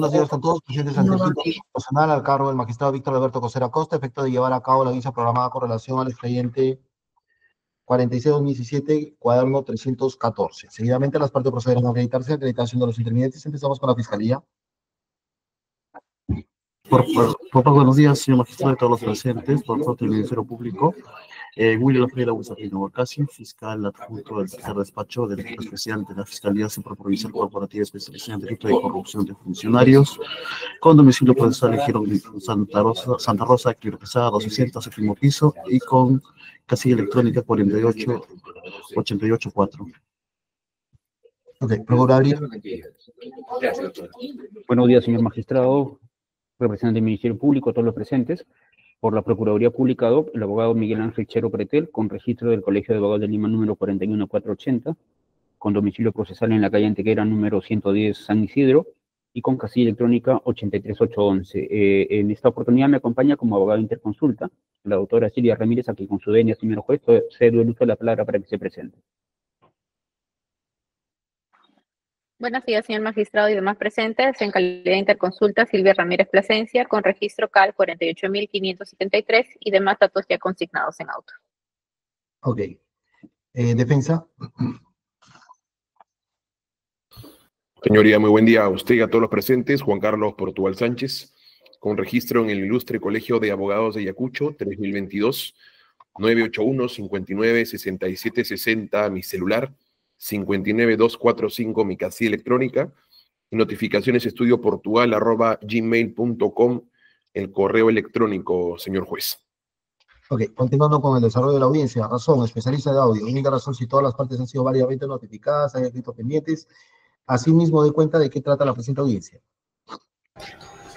Buenos días con todos, presentes ante el equipo personal al cargo del magistrado Víctor Alberto Cosera Costa, efecto de llevar a cabo la audiencia programada con relación al expediente 46-2017, cuaderno 314. Seguidamente las partes procederán a acreditarse, acreditación de los intervinientes. Empezamos con la Fiscalía. Buenos días, señor magistrado, de todos los presentes, por parte del Ministerio Público. William Lafayette Agustín Borcasi, fiscal adjunto del tercer despacho del equipo especial de la Fiscalía Provincial Corporativa Especializada en Delito de Corrupción de Funcionarios, con domicilio procesal en Girón Santa Rosa, Quiro Quesada, 260, séptimo piso, y con casilla electrónica 48884. Ok, Procuraduría. Buenos días, señor magistrado, representante del Ministerio Público, todos los presentes. Por la Procuraduría Pública DOC, el abogado Miguel Ángel Chero Pretel, con registro del Colegio de Abogados de Lima número 41480, con domicilio procesal en la calle Antequera número 110 San Isidro, y con casilla electrónica 83811. En esta oportunidad me acompaña como abogado de interconsulta la doctora Silvia Ramírez, a quien con su venia, señor juez, cedo el uso de la palabra para que se presente. Buenos días, señor magistrado y demás presentes. En calidad de interconsulta, Silvia Ramírez Plasencia, con registro CAL 48.573 y demás datos ya consignados en auto. Ok. Defensa. Señoría, muy buen día a usted y a todos los presentes. Juan Carlos Portugal Sánchez, con registro en el Ilustre Colegio de Abogados de Ayacucho, 3022, 981-59-6760, mi celular, 59245, mi casilla electrónica, y notificacionesestudio.portugal@gmail.com, el correo electrónico, señor juez. Ok, continuando con el desarrollo de la audiencia. Razón, especialista de audio. Única razón si todas las partes han sido válidamente notificadas, hay escritos pendientes. Asimismo, de cuenta de qué trata la presente audiencia.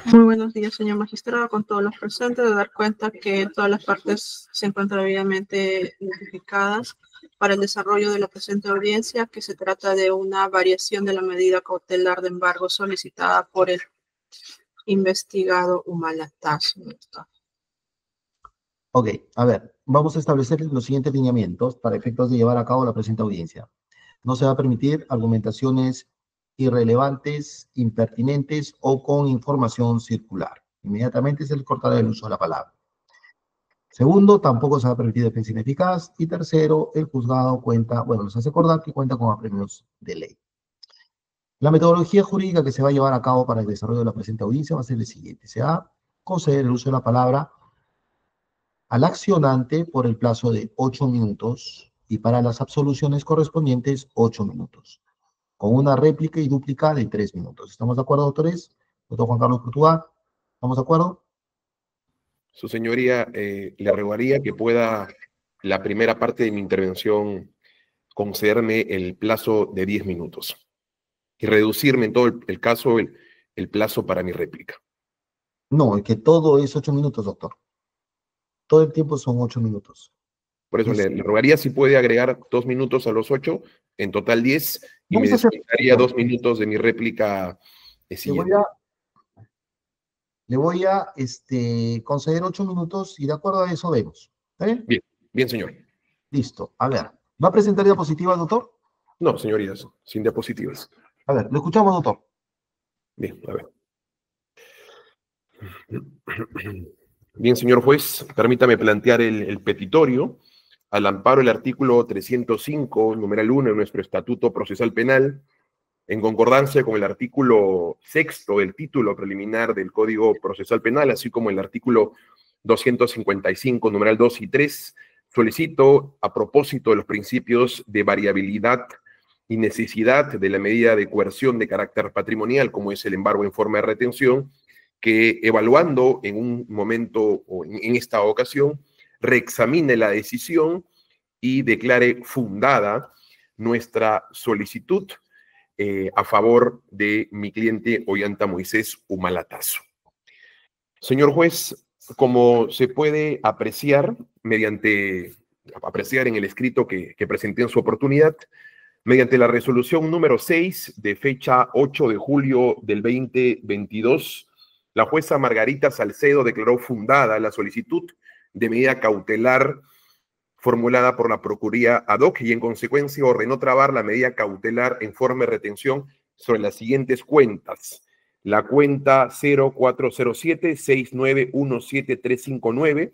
Muy buenos días, señor magistrado, con todos los presentes, de dar cuenta que todas las partes se encuentran debidamente notificadas para el desarrollo de la presente audiencia, que se trata de una variación de la medida cautelar de embargo solicitada por el investigado Humala Tasso. Ok, a ver, vamos a establecer los siguientes lineamientos para efectos de llevar a cabo la presente audiencia. No se va a permitir argumentaciones irrelevantes, impertinentes o con información circular. Inmediatamente se le cortará el uso de la palabra. Segundo, tampoco se va a permitir defensa ineficaz. Y tercero, el juzgado nos hace acordar que cuenta con apremios de ley. La metodología jurídica que se va a llevar a cabo para el desarrollo de la presente audiencia va a ser el siguiente. Se va a conceder el uso de la palabra al accionante por el plazo de 8 minutos y para las absoluciones correspondientes 8 minutos, con una réplica y dúplica de 3 minutos. ¿Estamos de acuerdo, doctores? Doctor Juan Carlos Portugal, ¿estamos de acuerdo? Su señoría, le rogaría que pueda, la primera parte de mi intervención, concederme el plazo de 10 minutos y reducirme en todo el caso el plazo para mi réplica. No, es que todo es 8 minutos, doctor. Todo el tiempo son 8 minutos. Por eso le rogaría si puede agregar 2 minutos a los 8, en total 10, y me descontaría 2 minutos de mi réplica siguiente. Le voy a conceder 8 minutos y de acuerdo a eso vemos. ¿Está bien? Bien, bien, señor. Listo. A ver, ¿va a presentar diapositivas, doctor? No, señorías, sin diapositivas. A ver, lo escuchamos, doctor. Bien, a ver. Bien, señor juez, permítame plantear el petitorio al amparo del artículo 305, numeral 1 de nuestro Estatuto Procesal Penal, en concordancia con el artículo 6 del título preliminar del Código Procesal Penal, así como el artículo 255, numeral 2 y 3, solicito, a propósito de los principios de variabilidad y necesidad de la medida de coerción de carácter patrimonial, como es el embargo en forma de retención, que evaluando en un momento o en esta ocasión, reexamine la decisión y declare fundada nuestra solicitud a favor de mi cliente Ollanta Moisés Humala Tasso. Señor juez, como se puede apreciar en el escrito que presenté en su oportunidad, mediante la resolución número 6 de fecha 8 de julio del 2022, la jueza Margarita Salcedo declaró fundada la solicitud de medida cautelar formulada por la Procuraduría ad hoc y en consecuencia ordenó trabar la medida cautelar en forma de retención sobre las siguientes cuentas. la cuenta 0407-6917-359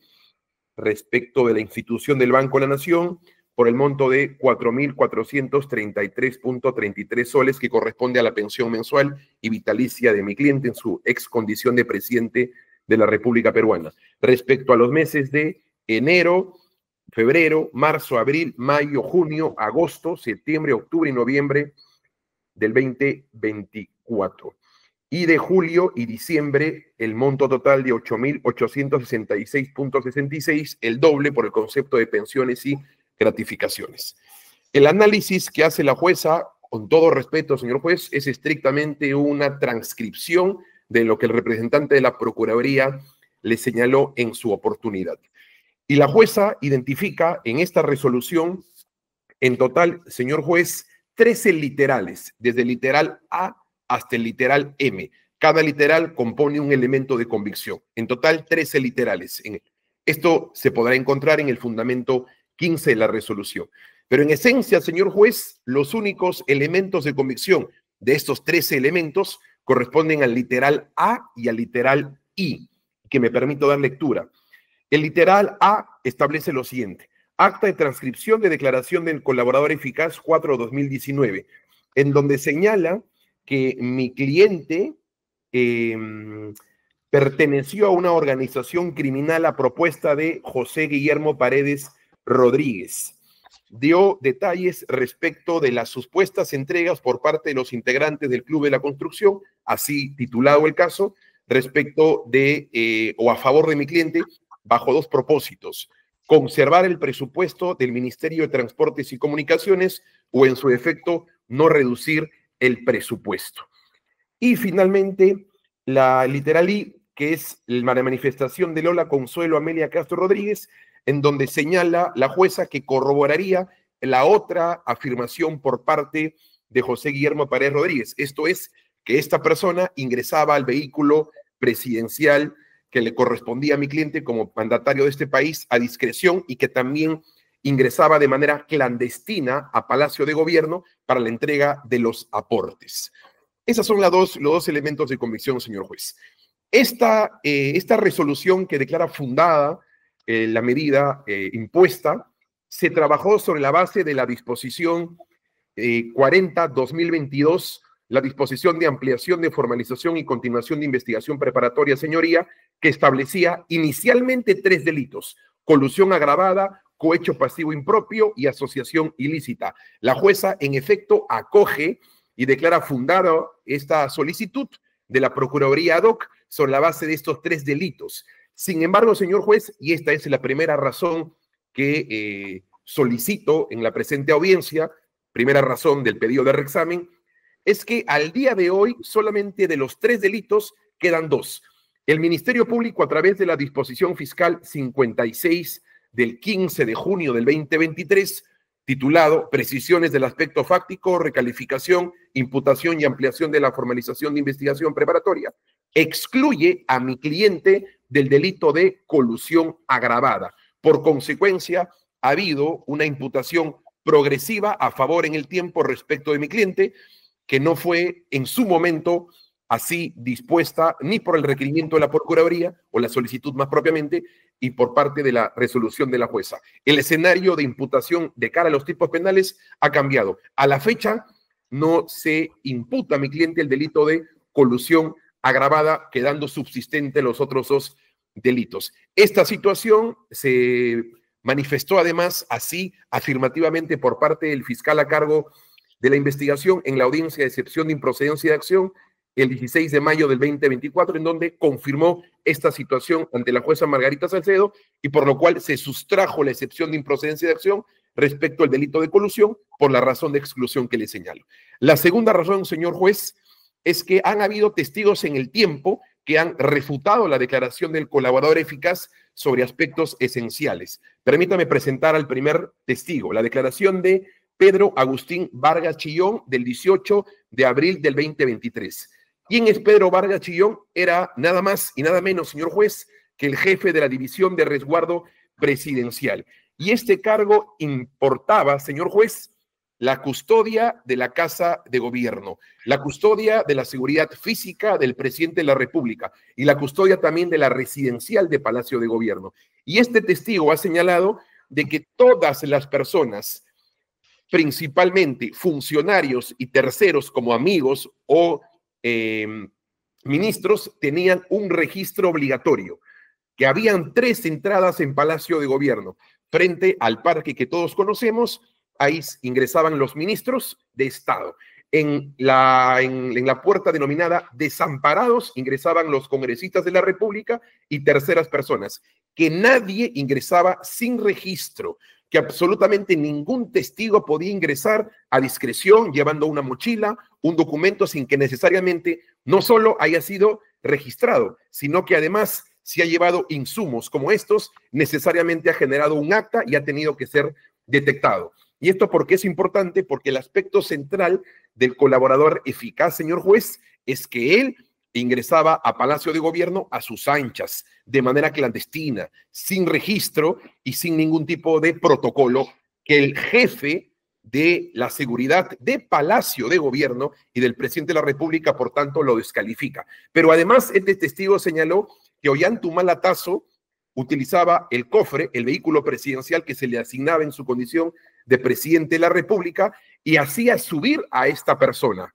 respecto de la institución del Banco de la Nación por el monto de 4.433.33 soles que corresponde a la pensión mensual y vitalicia de mi cliente en su ex condición de presidente de la República Peruana. Respecto a los meses de enero, febrero, marzo, abril, mayo, junio, agosto, septiembre, octubre y noviembre del 2024. Y de julio y diciembre, el monto total de 8.866.66, el doble por el concepto de pensiones y gratificaciones. El análisis que hace la jueza, con todo respeto, señor juez, es estrictamente una transcripción de lo que el representante de la Procuraduría le señaló en su oportunidad. Y la jueza identifica en esta resolución, en total, señor juez, 13 literales, desde el literal A hasta el literal M. Cada literal compone un elemento de convicción. En total, 13 literales. Esto se podrá encontrar en el fundamento 15 de la resolución. Pero en esencia, señor juez, los únicos elementos de convicción de estos 13 elementos corresponden al literal A y al literal I, que me permito dar lectura. El literal A establece lo siguiente: acta de transcripción de declaración del colaborador eficaz 4/2019, en donde señala que mi cliente perteneció a una organización criminal a propuesta de José Guillermo Paredes Rodríguez. Dio detalles respecto de las supuestas entregas por parte de los integrantes del Club de la Construcción, así titulado el caso, respecto de o a favor de mi cliente, bajo dos propósitos: conservar el presupuesto del Ministerio de Transportes y Comunicaciones o, en su defecto, no reducir el presupuesto. Y finalmente, la literal I, que es la manifestación de Lola Consuelo Amelia Castro Rodríguez, en donde señala la jueza que corroboraría la otra afirmación por parte de José Guillermo Paredes Rodríguez. Esto es, que esta persona ingresaba al vehículo presidencial que le correspondía a mi cliente como mandatario de este país a discreción y que también ingresaba de manera clandestina a Palacio de Gobierno para la entrega de los aportes. Esos son los dos elementos de convicción, señor juez. Esta resolución que declara fundada la medida impuesta se trabajó sobre la base de la disposición 40-2022, la disposición de ampliación de formalización y continuación de investigación preparatoria, señoría, que establecía inicialmente 3 delitos: colusión agravada, cohecho pasivo impropio y asociación ilícita. La jueza, en efecto, acoge y declara fundada esta solicitud de la Procuraduría ad hoc sobre la base de estos 3 delitos. Sin embargo, señor juez, y esta es la primera razón que solicito en la presente audiencia, primera razón del pedido de reexamen, es que al día de hoy solamente de los 3 delitos quedan 2. El Ministerio Público, a través de la disposición fiscal 56 del 15 de junio del 2023, titulado Precisiones del aspecto fáctico, recalificación, imputación y ampliación de la formalización de investigación preparatoria, excluye a mi cliente del delito de colusión agravada. Por consecuencia, ha habido una imputación progresiva a favor en el tiempo respecto de mi cliente, que no fue en su momento así dispuesta ni por el requerimiento de la Procuraduría o la solicitud más propiamente y por parte de la resolución de la jueza. El escenario de imputación de cara a los tipos penales ha cambiado. A la fecha no se imputa a mi cliente el delito de colusión agravada, quedando subsistente los otros 2 delitos. Esta situación se manifestó además así afirmativamente por parte del fiscal a cargo de la investigación en la audiencia de excepción de improcedencia de acción el 16 de mayo del 2024, en donde confirmó esta situación ante la jueza Margarita Salcedo y por lo cual se sustrajo la excepción de improcedencia de acción respecto al delito de colusión por la razón de exclusión que le señalo. La segunda razón, señor juez, es que han habido testigos en el tiempo que han refutado la declaración del colaborador eficaz sobre aspectos esenciales. Permítame presentar al primer testigo, la declaración de Pedro Agustín Vargas Chillón, del 18 de abril del 2023. ¿Quién es Pedro Vargas Chillón? Era nada más y nada menos, señor juez, que el jefe de la División de Resguardo Presidencial. Y este cargo importaba, señor juez, la custodia de la Casa de Gobierno, la custodia de la seguridad física del presidente de la República y la custodia también de la residencial de Palacio de Gobierno. Y este testigo ha señalado de que todas las personas, principalmente funcionarios y terceros como amigos o ministros, tenían un registro obligatorio, que habían 3 entradas en Palacio de Gobierno, frente al parque que todos conocemos. Ahí ingresaban los ministros de Estado. En la puerta denominada Desamparados ingresaban los congresistas de la República y terceras personas, que nadie ingresaba sin registro, que absolutamente ningún testigo podía ingresar a discreción llevando una mochila, un documento sin que necesariamente no solo haya sido registrado, sino que además, si ha llevado insumos como estos, necesariamente ha generado un acta y ha tenido que ser detectado. ¿Y esto por qué es importante? Porque el aspecto central del colaborador eficaz, señor juez, es que él ingresaba a Palacio de Gobierno a sus anchas, de manera clandestina, sin registro y sin ningún tipo de protocolo que el jefe de la seguridad de Palacio de Gobierno y del presidente de la República, por tanto, lo descalifica. Pero además, este testigo señaló que Ollanta Tazo utilizaba el cofre, el vehículo presidencial que se le asignaba en su condición de presidente de la República, y hacía subir a esta persona.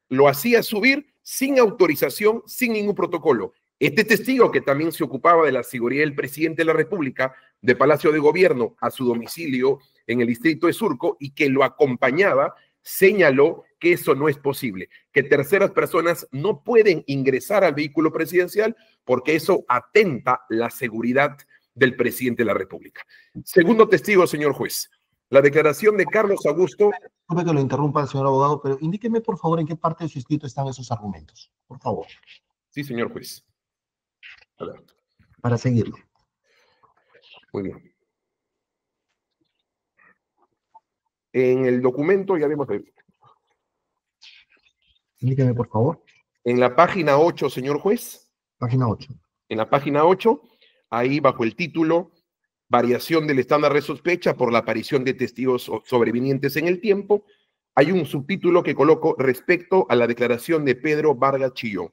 Lo hacía subir sin autorización, sin ningún protocolo. Este testigo, que también se ocupaba de la seguridad del presidente de la República, de Palacio de Gobierno, a su domicilio en el distrito de Surco, y que lo acompañaba, señaló que eso no es posible, que terceras personas no pueden ingresar al vehículo presidencial porque eso atenta la seguridad del presidente de la República. Segundo testigo, señor juez, la declaración de Carlos Augusto. Disculpe que lo interrumpa, señor abogado, pero indíqueme, por favor, en qué parte de su escrito están esos argumentos, por favor. Sí, señor juez. A ver. Para seguirlo. Muy bien. En el documento, ya vemos ahí. Indíqueme, por favor. En la página 8, señor juez. Página 8. En la página 8, ahí bajo el título Variación del estándar de sospecha por la aparición de testigos sobrevinientes en el tiempo, hay un subtítulo que coloco respecto a la declaración de Pedro Vargas Chillón.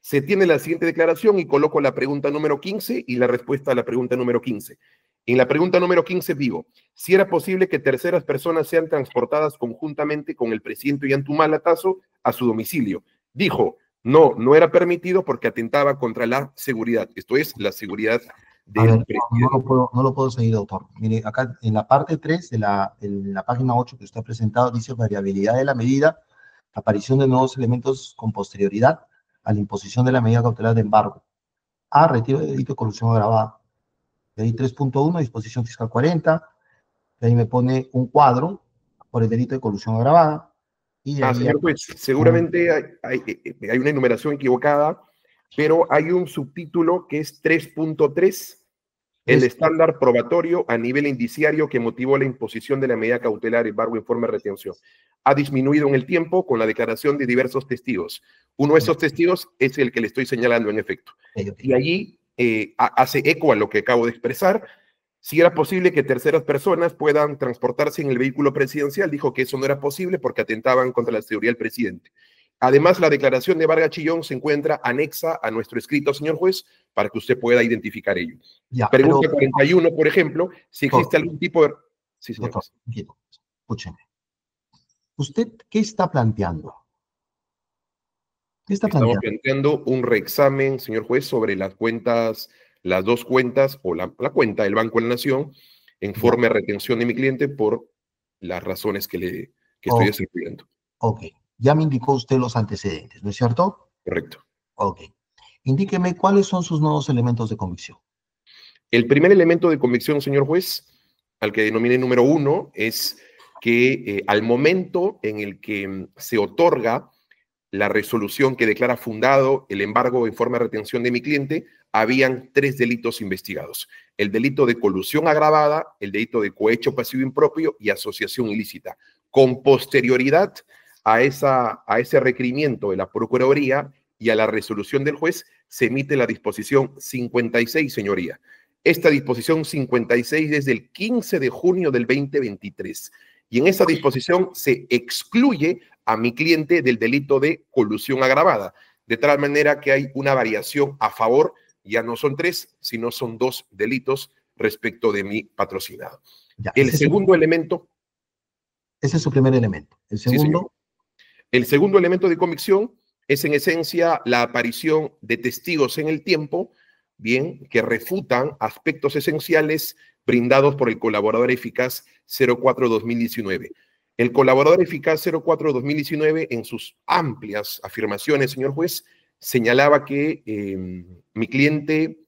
Se tiene la siguiente declaración y coloco la pregunta número 15 y la respuesta a la pregunta número 15. En la pregunta número 15 digo, si era posible que terceras personas sean transportadas conjuntamente con el presidente Ollanta Tazo a su domicilio. Dijo, no, no era permitido porque atentaba contra la seguridad. Esto es, la seguridad del presidente. No lo puedo seguir, doctor. Mire, acá en la parte 3 en la página 8 que usted ha presentado, dice variabilidad de la medida, aparición de nuevos elementos con posterioridad a la imposición de la medida cautelar de embargo. A, retiro de delito de colusión agravada. De ahí 3.1, disposición fiscal 40. De ahí me pone un cuadro por el delito de colusión agravada. Y de ahí señor juez, seguramente hay una enumeración equivocada, pero hay un subtítulo que es 3.3, el estándar probatorio a nivel indiciario que motivó la imposición de la medida cautelar, embargo, en forma de retención. Ha disminuido en el tiempo con la declaración de diversos testigos. Uno de esos testigos es el que le estoy señalando en efecto. Y allí hace eco a lo que acabo de expresar. Si era posible que terceras personas puedan transportarse en el vehículo presidencial, dijo que eso no era posible porque atentaban contra la seguridad del presidente. Además, la declaración de Vargas Chillón se encuentra anexa a nuestro escrito, señor juez, para que usted pueda identificar ello. Ya, pregunta 41, por ejemplo, si existe algún tipo de... Sí, señor juez. Escúcheme. ¿Usted qué está planteando? ¿Qué está planteando? Estamos planteando un reexamen, señor juez, sobre las cuentas, las dos cuentas, o la cuenta del Banco de la Nación, en forma de retención de mi cliente por las razones que estoy desarrollando. Ok. Ya me indicó usted los antecedentes, ¿no es cierto? Correcto. Ok. Indíqueme cuáles son sus nuevos elementos de convicción. El primer elemento de convicción, señor juez, al que denominé número 1, es que al momento en el que se otorga la resolución que declara fundado el embargo en forma de retención de mi cliente, habían 3 delitos investigados. El delito de colusión agravada, el delito de cohecho pasivo impropio y asociación ilícita. Con posterioridad a ese requerimiento de la Procuraduría y a la resolución del juez, se emite la disposición 56, señoría. Esta disposición 56 es del 15 de junio del 2023. y en esa disposición se excluye a mi cliente del delito de colusión agravada, de tal manera que hay una variación a favor, ya no son 3, sino son 2 delitos respecto de mi patrocinado. Ya, El segundo elemento... Ese es su primer elemento. El segundo... Sí, el segundo elemento de convicción es en esencia la aparición de testigos en el tiempo, bien, que refutan aspectos esenciales brindados por el colaborador eficaz 04-2019. El colaborador eficaz 04-2019, en sus amplias afirmaciones, señor juez, señalaba que mi cliente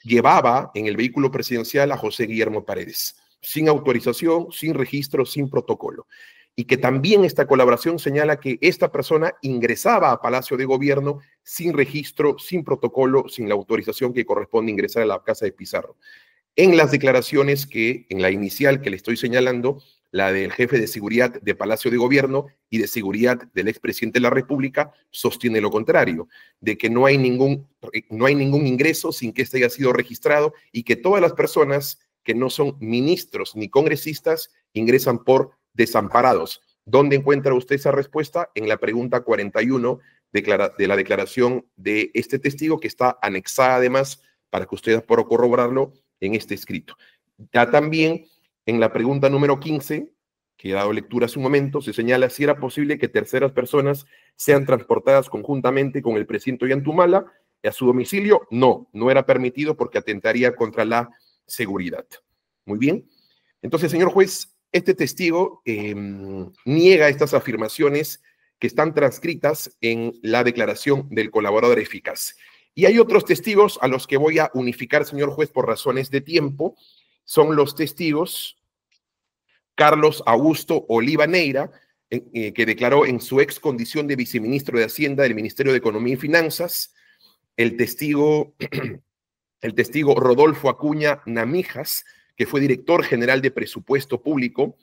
llevaba en el vehículo presidencial a José Guillermo Paredes, sin autorización, sin registro, sin protocolo. Y que también esta colaboración señala que esta persona ingresaba a Palacio de Gobierno sin registro, sin protocolo, sin la autorización que corresponde ingresar a la casa de Pizarro. En las declaraciones que, en la inicial que le estoy señalando, la del jefe de seguridad de Palacio de Gobierno y de seguridad del expresidente de la República, sostiene lo contrario, de que no hay ningún ingreso sin que este haya sido registrado y que todas las personas que no son ministros ni congresistas ingresan por desamparados. ¿Dónde encuentra usted esa respuesta? En la pregunta 41 de la declaración de este testigo, que está anexada además para que ustedes puedan corroborarlo en este escrito. Ya también en la pregunta número 15, que he dado lectura hace un momento, se señala si era posible que terceras personas sean transportadas conjuntamente con el presidente Ollantumala a su domicilio. No, no era permitido porque atentaría contra la seguridad. Muy bien. Entonces, señor juez, este testigo niega estas afirmaciones que están transcritas en la declaración del colaborador eficaz. Y hay otros testigos a los que voy a unificar, señor juez, por razones de tiempo. Son los testigos Carlos Augusto Oliva Neira, que declaró en su ex condición de viceministro de Hacienda del Ministerio de Economía y Finanzas, el testigo Rodolfo Acuña Namijas, que fue director general de Presupuesto Público,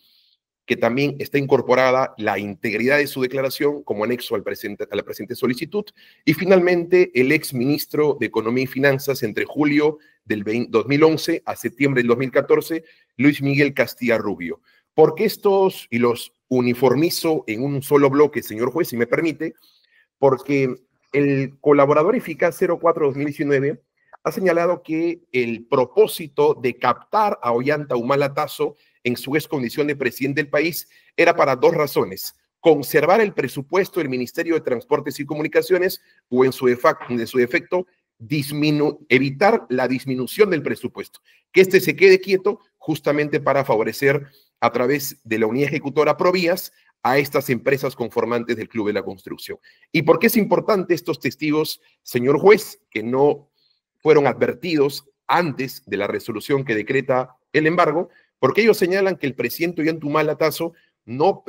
que también está incorporada la integridad de su declaración como anexo a la presente solicitud, y finalmente el ex ministro de Economía y Finanzas entre julio del 2011 a septiembre del 2014, Luis Miguel Castilla Rubio. ¿Por qué estos y los uniformizo en un solo bloque, señor juez, si me permite? Porque el colaborador eficaz 04-2019 ha señalado que el propósito de captar a Ollanta Humala Tasso en su ex condición de presidente del país era para 2 razones: conservar el presupuesto del Ministerio de Transportes y Comunicaciones o en su defecto evitar la disminución del presupuesto, que este se quede quieto justamente para favorecer a través de la unidad ejecutora Provías a estas empresas conformantes del Club de la Construcción. ¿Y por qué es importante estos testigos, señor juez, que no fueron advertidos antes de la resolución que decreta el embargo? Porque ellos señalan que el presidente Ollantumala Tasso no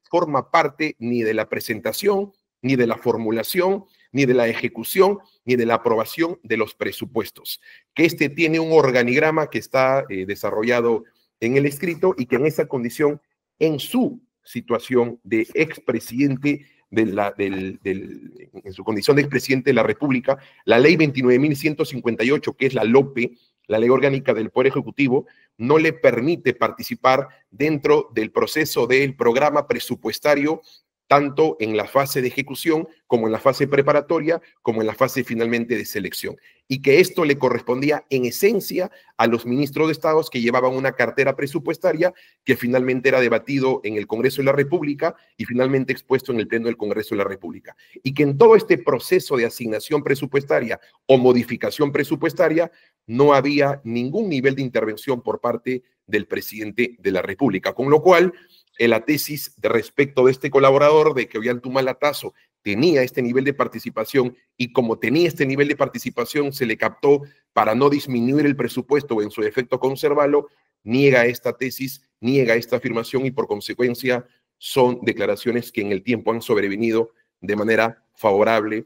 forma parte ni de la presentación, ni de la formulación, ni de la ejecución, ni de la aprobación de los presupuestos. Que este tiene un organigrama que está desarrollado en el escrito y que en esa condición, en su situación de expresidente en su condición de expresidente de la República, la ley 29.158, que es la LOPE, la Ley Orgánica del Poder Ejecutivo, no le permite participar dentro del proceso del programa presupuestario, tanto en la fase de ejecución como en la fase preparatoria, como en la fase finalmente de selección. Y que esto le correspondía en esencia a los ministros de Estado que llevaban una cartera presupuestaria que finalmente era debatido en el Congreso de la República y finalmente expuesto en el Pleno del Congreso de la República. Y que en todo este proceso de asignación presupuestaria o modificación presupuestaria no había ningún nivel de intervención por parte del presidente de la República, con lo cual la tesis de respecto de este colaborador de que Ollantumala Tasso tenía este nivel de participación y como tenía este nivel de participación se le captó para no disminuir el presupuesto o en su defecto conservarlo, niega esta tesis, niega esta afirmación y por consecuencia son declaraciones que en el tiempo han sobrevenido de manera favorable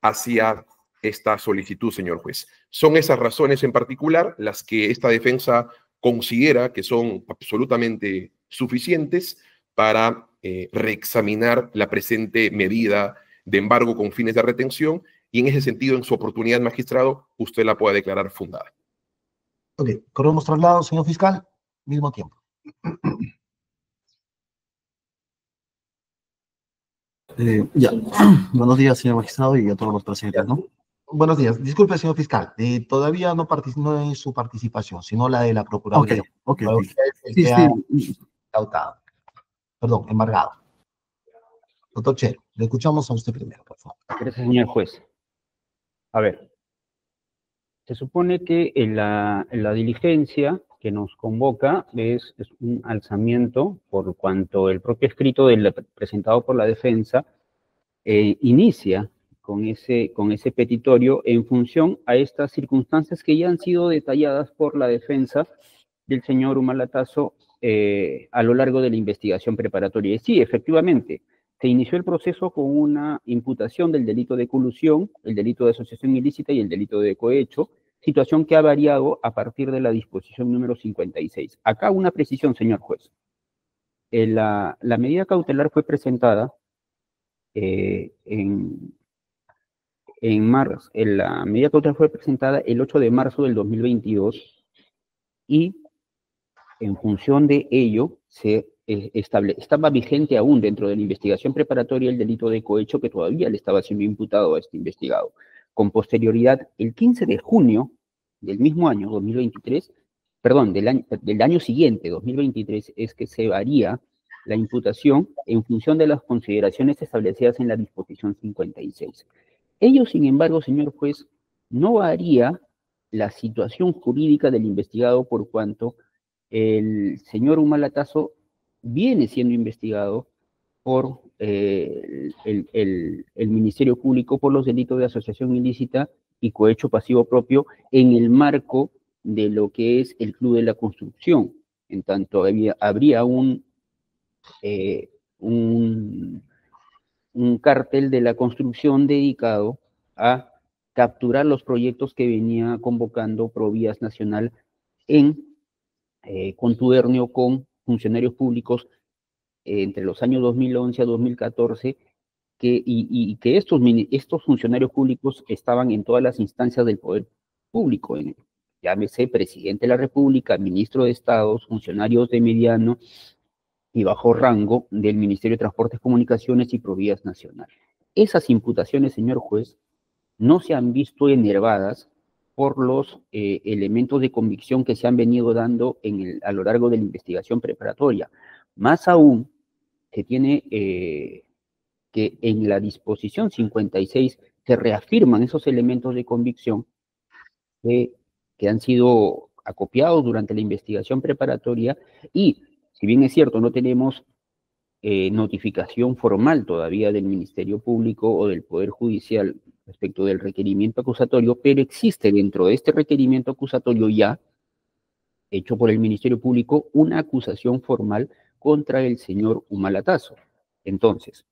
hacia esta solicitud, señor juez. Son esas razones en particular las que esta defensa considera que son absolutamente suficientes para reexaminar la presente medida de embargo con fines de retención y en ese sentido, en su oportunidad, magistrado, usted la pueda declarar fundada. Ok, corremos traslado, señor fiscal, mismo tiempo. Ya. Buenos días, señor magistrado, y a todos los presentes, ¿no? Buenos días. Disculpe, señor fiscal. Todavía no es su participación, sino la de la Procuraduría. Ok. Usted es el Sí, que ha sí. incautado. Perdón, embargado. Doctor Chero, le escuchamos a usted primero, por favor. Gracias, señor juez. A ver, se supone que en la diligencia que nos convoca es un alzamiento por cuanto el propio escrito presentado por la defensa inicia con ese petitorio en función a estas circunstancias que ya han sido detalladas por la defensa del señor Humala-Tasso a lo largo de la investigación preparatoria. Y sí, efectivamente, se inició el proceso con una imputación del delito de colusión, el delito de asociación ilícita y el delito de cohecho, situación que ha variado a partir de la disposición número 56. Acá una precisión, señor juez. La medida cautelar fue presentada en marzo. La medida cautelar fue presentada el 8 de marzo del 2022 y en función de ello estaba vigente aún dentro de la investigación preparatoria el delito de cohecho que todavía le estaba siendo imputado a este investigado. Con posterioridad, el 15 de junio del mismo año, 2023, perdón, del año siguiente, 2023, es que se varía la imputación en función de las consideraciones establecidas en la disposición 56. Ello, sin embargo, señor juez, no varía la situación jurídica del investigado por cuanto el señor Humala-Tasso viene siendo investigado por el Ministerio Público por los delitos de asociación ilícita y cohecho pasivo propio en el marco de lo que es el Club de la Construcción. En tanto, habría un cártel de la construcción dedicado a capturar los proyectos que venía convocando Provías Nacional en contubernio con funcionarios públicos entre los años 2011 a 2014, y que estos funcionarios públicos estaban en todas las instancias del poder público, llámese presidente de la República, ministro de Estado, funcionarios de mediano y bajo rango del Ministerio de Transportes, Comunicaciones y Provías Nacional. Esas imputaciones, señor juez, no se han visto enervadas por los elementos de convicción que se han venido dando a lo largo de la investigación preparatoria. Más aún, se tiene que en la disposición 56 se reafirman esos elementos de convicción que han sido acopiados durante la investigación preparatoria y, si bien es cierto, no tenemos notificación formal todavía del Ministerio Público o del Poder Judicial respecto del requerimiento acusatorio, pero existe dentro de este requerimiento acusatorio ya, hecho por el Ministerio Público, una acusación formal contra el señor Humala-Tasso. Entonces,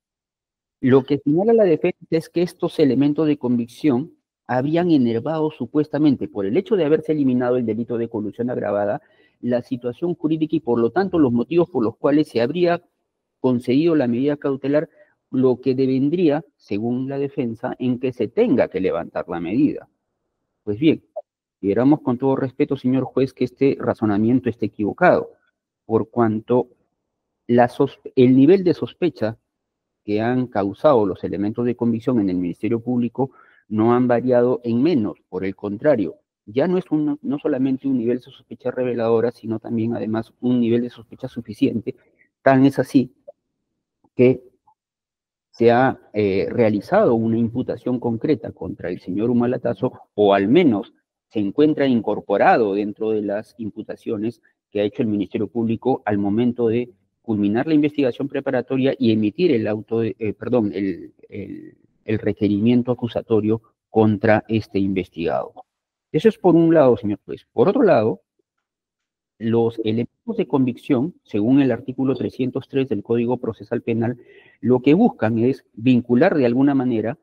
lo que señala la defensa es que estos elementos de convicción habían enervado supuestamente, por el hecho de haberse eliminado el delito de colusión agravada, la situación jurídica y por lo tanto los motivos por los cuales se habría concedido la medida cautelar, lo que devendría, según la defensa, en que se tenga que levantar la medida. Pues bien, consideramos con todo respeto, señor juez, que este razonamiento esté equivocado, por cuanto el nivel de sospecha que han causado los elementos de convicción en el Ministerio Público no han variado en menos, por el contrario, ya no es no solamente un nivel de sospecha reveladora, sino también además un nivel de sospecha suficiente. Tan es así que se ha realizado una imputación concreta contra el señor Humala-Tasso, o al menos se encuentra incorporado dentro de las imputaciones que ha hecho el Ministerio Público al momento de culminar la investigación preparatoria y emitir el requerimiento acusatorio contra este investigado. Eso es por un lado, señor juez. Por otro lado, los elementos de convicción, según el artículo 303 del Código Procesal Penal, lo que buscan es vincular de alguna manera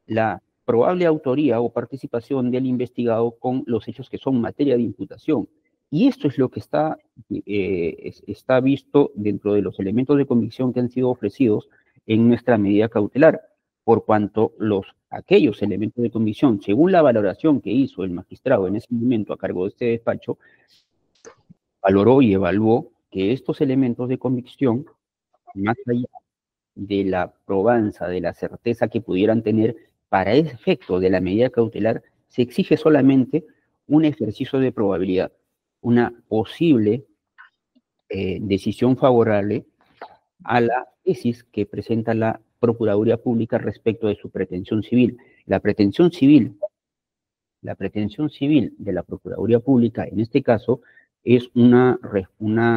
la probable autoría o participación del investigado con los hechos que son materia de imputación. Y esto es lo que está visto dentro de los elementos de convicción que han sido ofrecidos en nuestra medida cautelar, por cuanto aquellos elementos de convicción, según la valoración que hizo el magistrado en ese momento a cargo de este despacho, valoró y evaluó que estos elementos de convicción, más allá de la probanza, de la certeza que pudieran tener para ese efecto de la medida cautelar, se exige solamente un ejercicio de probabilidad, una posible decisión favorable a la tesis que presenta la Procuraduría Pública respecto de su pretensión civil. La pretensión civil de la Procuraduría Pública, en este caso, es una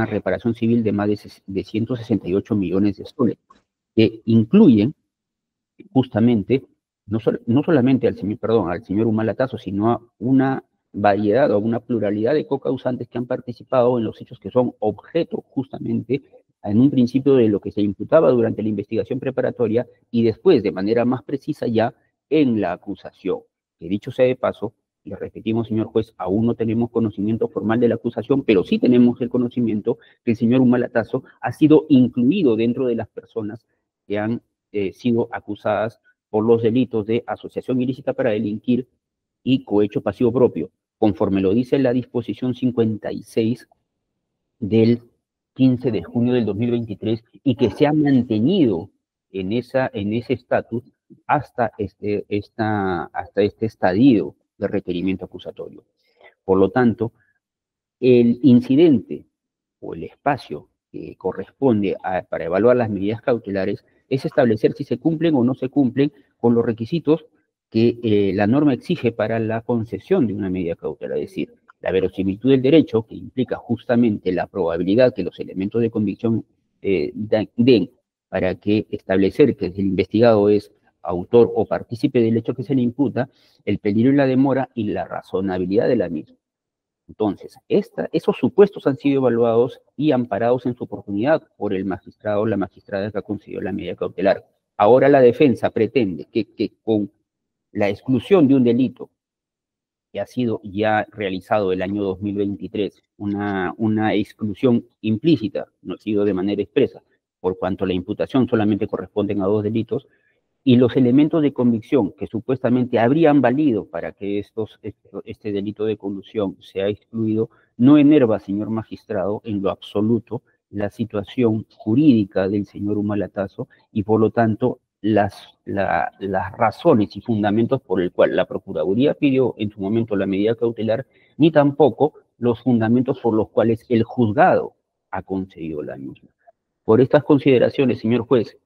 reparación civil de más de 168 millones de soles, que incluyen justamente, no solamente al señor Humala Tasso, sino a una variedad o una pluralidad de cocausantes que han participado en los hechos que son objeto justamente en un principio de lo que se imputaba durante la investigación preparatoria y después de manera más precisa ya en la acusación. Que dicho sea de paso, le repetimos, señor juez, aún no tenemos conocimiento formal de la acusación, pero sí tenemos el conocimiento que el señor Humala Tasso ha sido incluido dentro de las personas que han sido acusadas por los delitos de asociación ilícita para delinquir y cohecho pasivo propio, conforme lo dice la disposición 56 del 15 de junio del 2023 y que se ha mantenido en ese estatus hasta este estadio de requerimiento acusatorio. Por lo tanto, el incidente o el espacio que corresponde para evaluar las medidas cautelares es establecer si se cumplen o no se cumplen con los requisitos que la norma exige para la concesión de una medida cautelar, es decir, la verosimilitud del derecho, que implica justamente la probabilidad que los elementos de convicción den para que establecer que el investigado es autor o partícipe del hecho que se le imputa, el peligro y la demora y la razonabilidad de la misma. Entonces, esos supuestos han sido evaluados y amparados en su oportunidad por el magistrado o la magistrada que ha concedido la medida cautelar. Ahora la defensa pretende que con la exclusión de un delito que ha sido ya realizado el año 2023, una exclusión implícita, no ha sido de manera expresa, por cuanto la imputación solamente corresponde a 2 delitos, y los elementos de convicción que supuestamente habrían valido para que este delito de colusión sea excluido, no enerva, señor magistrado, en lo absoluto la situación jurídica del señor Humala Tasso y por lo tanto las razones y fundamentos por el cual la Procuraduría pidió en su momento la medida cautelar, ni tampoco los fundamentos por los cuales el juzgado ha concedido la misma. Por estas consideraciones, señor juez,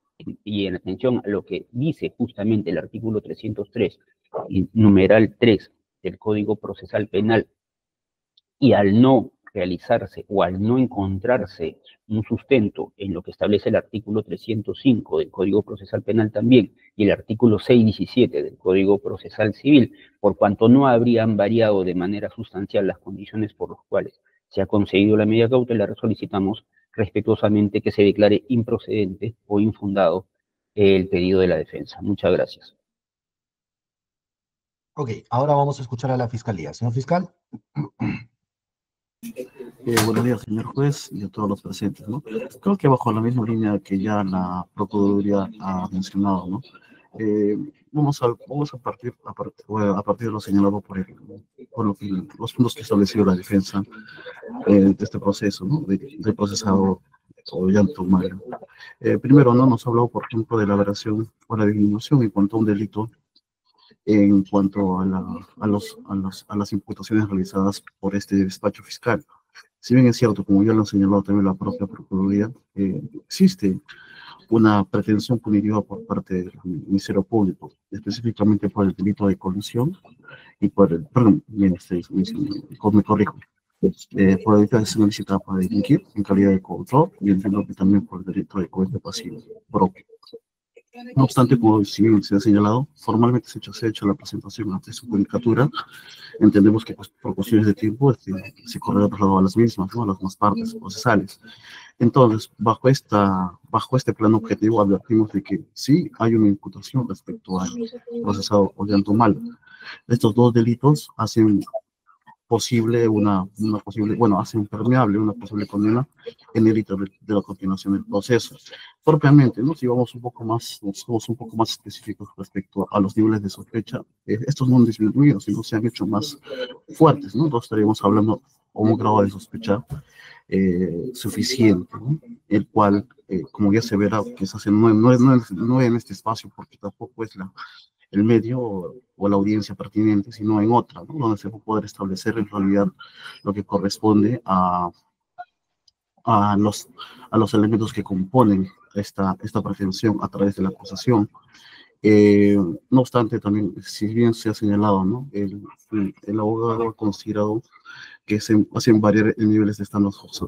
y en atención a lo que dice justamente el artículo 303 y numeral 3 del Código Procesal Penal, y al no realizarse o al no encontrarse un sustento en lo que establece el artículo 305 del Código Procesal Penal también y el artículo 617 del Código Procesal Civil, por cuanto no habrían variado de manera sustancial las condiciones por las cuales se ha concedido la medida cautelar, solicitamos respetuosamente que se declare improcedente o infundado el pedido de la defensa. Muchas gracias. Ok, ahora vamos a escuchar a la Fiscalía. Señor Fiscal. Buenos días, señor juez, y a todos los presentes, ¿no? Creo que bajo la misma línea que ya la Procuraduría ha mencionado, ¿no? Vamos a partir de lo señalado por los puntos que estableció la defensa de este proceso, ¿no? Del procesado Ollanta Humala. Primero, ¿no? Nos ha hablado, por ejemplo, de la variación o la disminución en cuanto a un delito en cuanto a las imputaciones realizadas por este despacho fiscal. Si bien es cierto, como ya lo ha señalado también la propia Procuraduría, existe una pretensión punitiva por parte del Ministerio Público, específicamente por el delito de colusión y por el, perdón, bien, me corrijo, por el delito de acción ilícita para delinquir en calidad de coautor y entiendo que también por el delito de cohecho pasivo propio. No obstante, como se ha señalado, formalmente se ha hecho la presentación ante su judicatura. Entendemos que pues, por cuestiones de tiempo se corre trasladado a las mismas, ¿no? A las más partes procesales. Entonces, bajo este plano objetivo, advertimos de que sí hay una imputación respecto al procesado Ollanta Humala. Estos 2 delitos hacen posible hacen permeable una posible condena en el hito de la continuación del proceso. Propiamente, ¿no? Si vamos un poco más específicos respecto a los niveles de sospecha, estos no han disminuido, sino se han hecho más fuertes, ¿no? Entonces estaríamos hablando de un grado de sospecha suficiente, ¿no? El cual, como ya se verá, quizás no en este espacio, porque tampoco es el medio o la audiencia pertinente, sino en otra, ¿no? Donde se va a poder establecer en realidad lo que corresponde a los elementos que componen esta pretensión a través de la acusación. No obstante, también, si bien se ha señalado, ¿no? El abogado ha considerado que se hacen variar en niveles de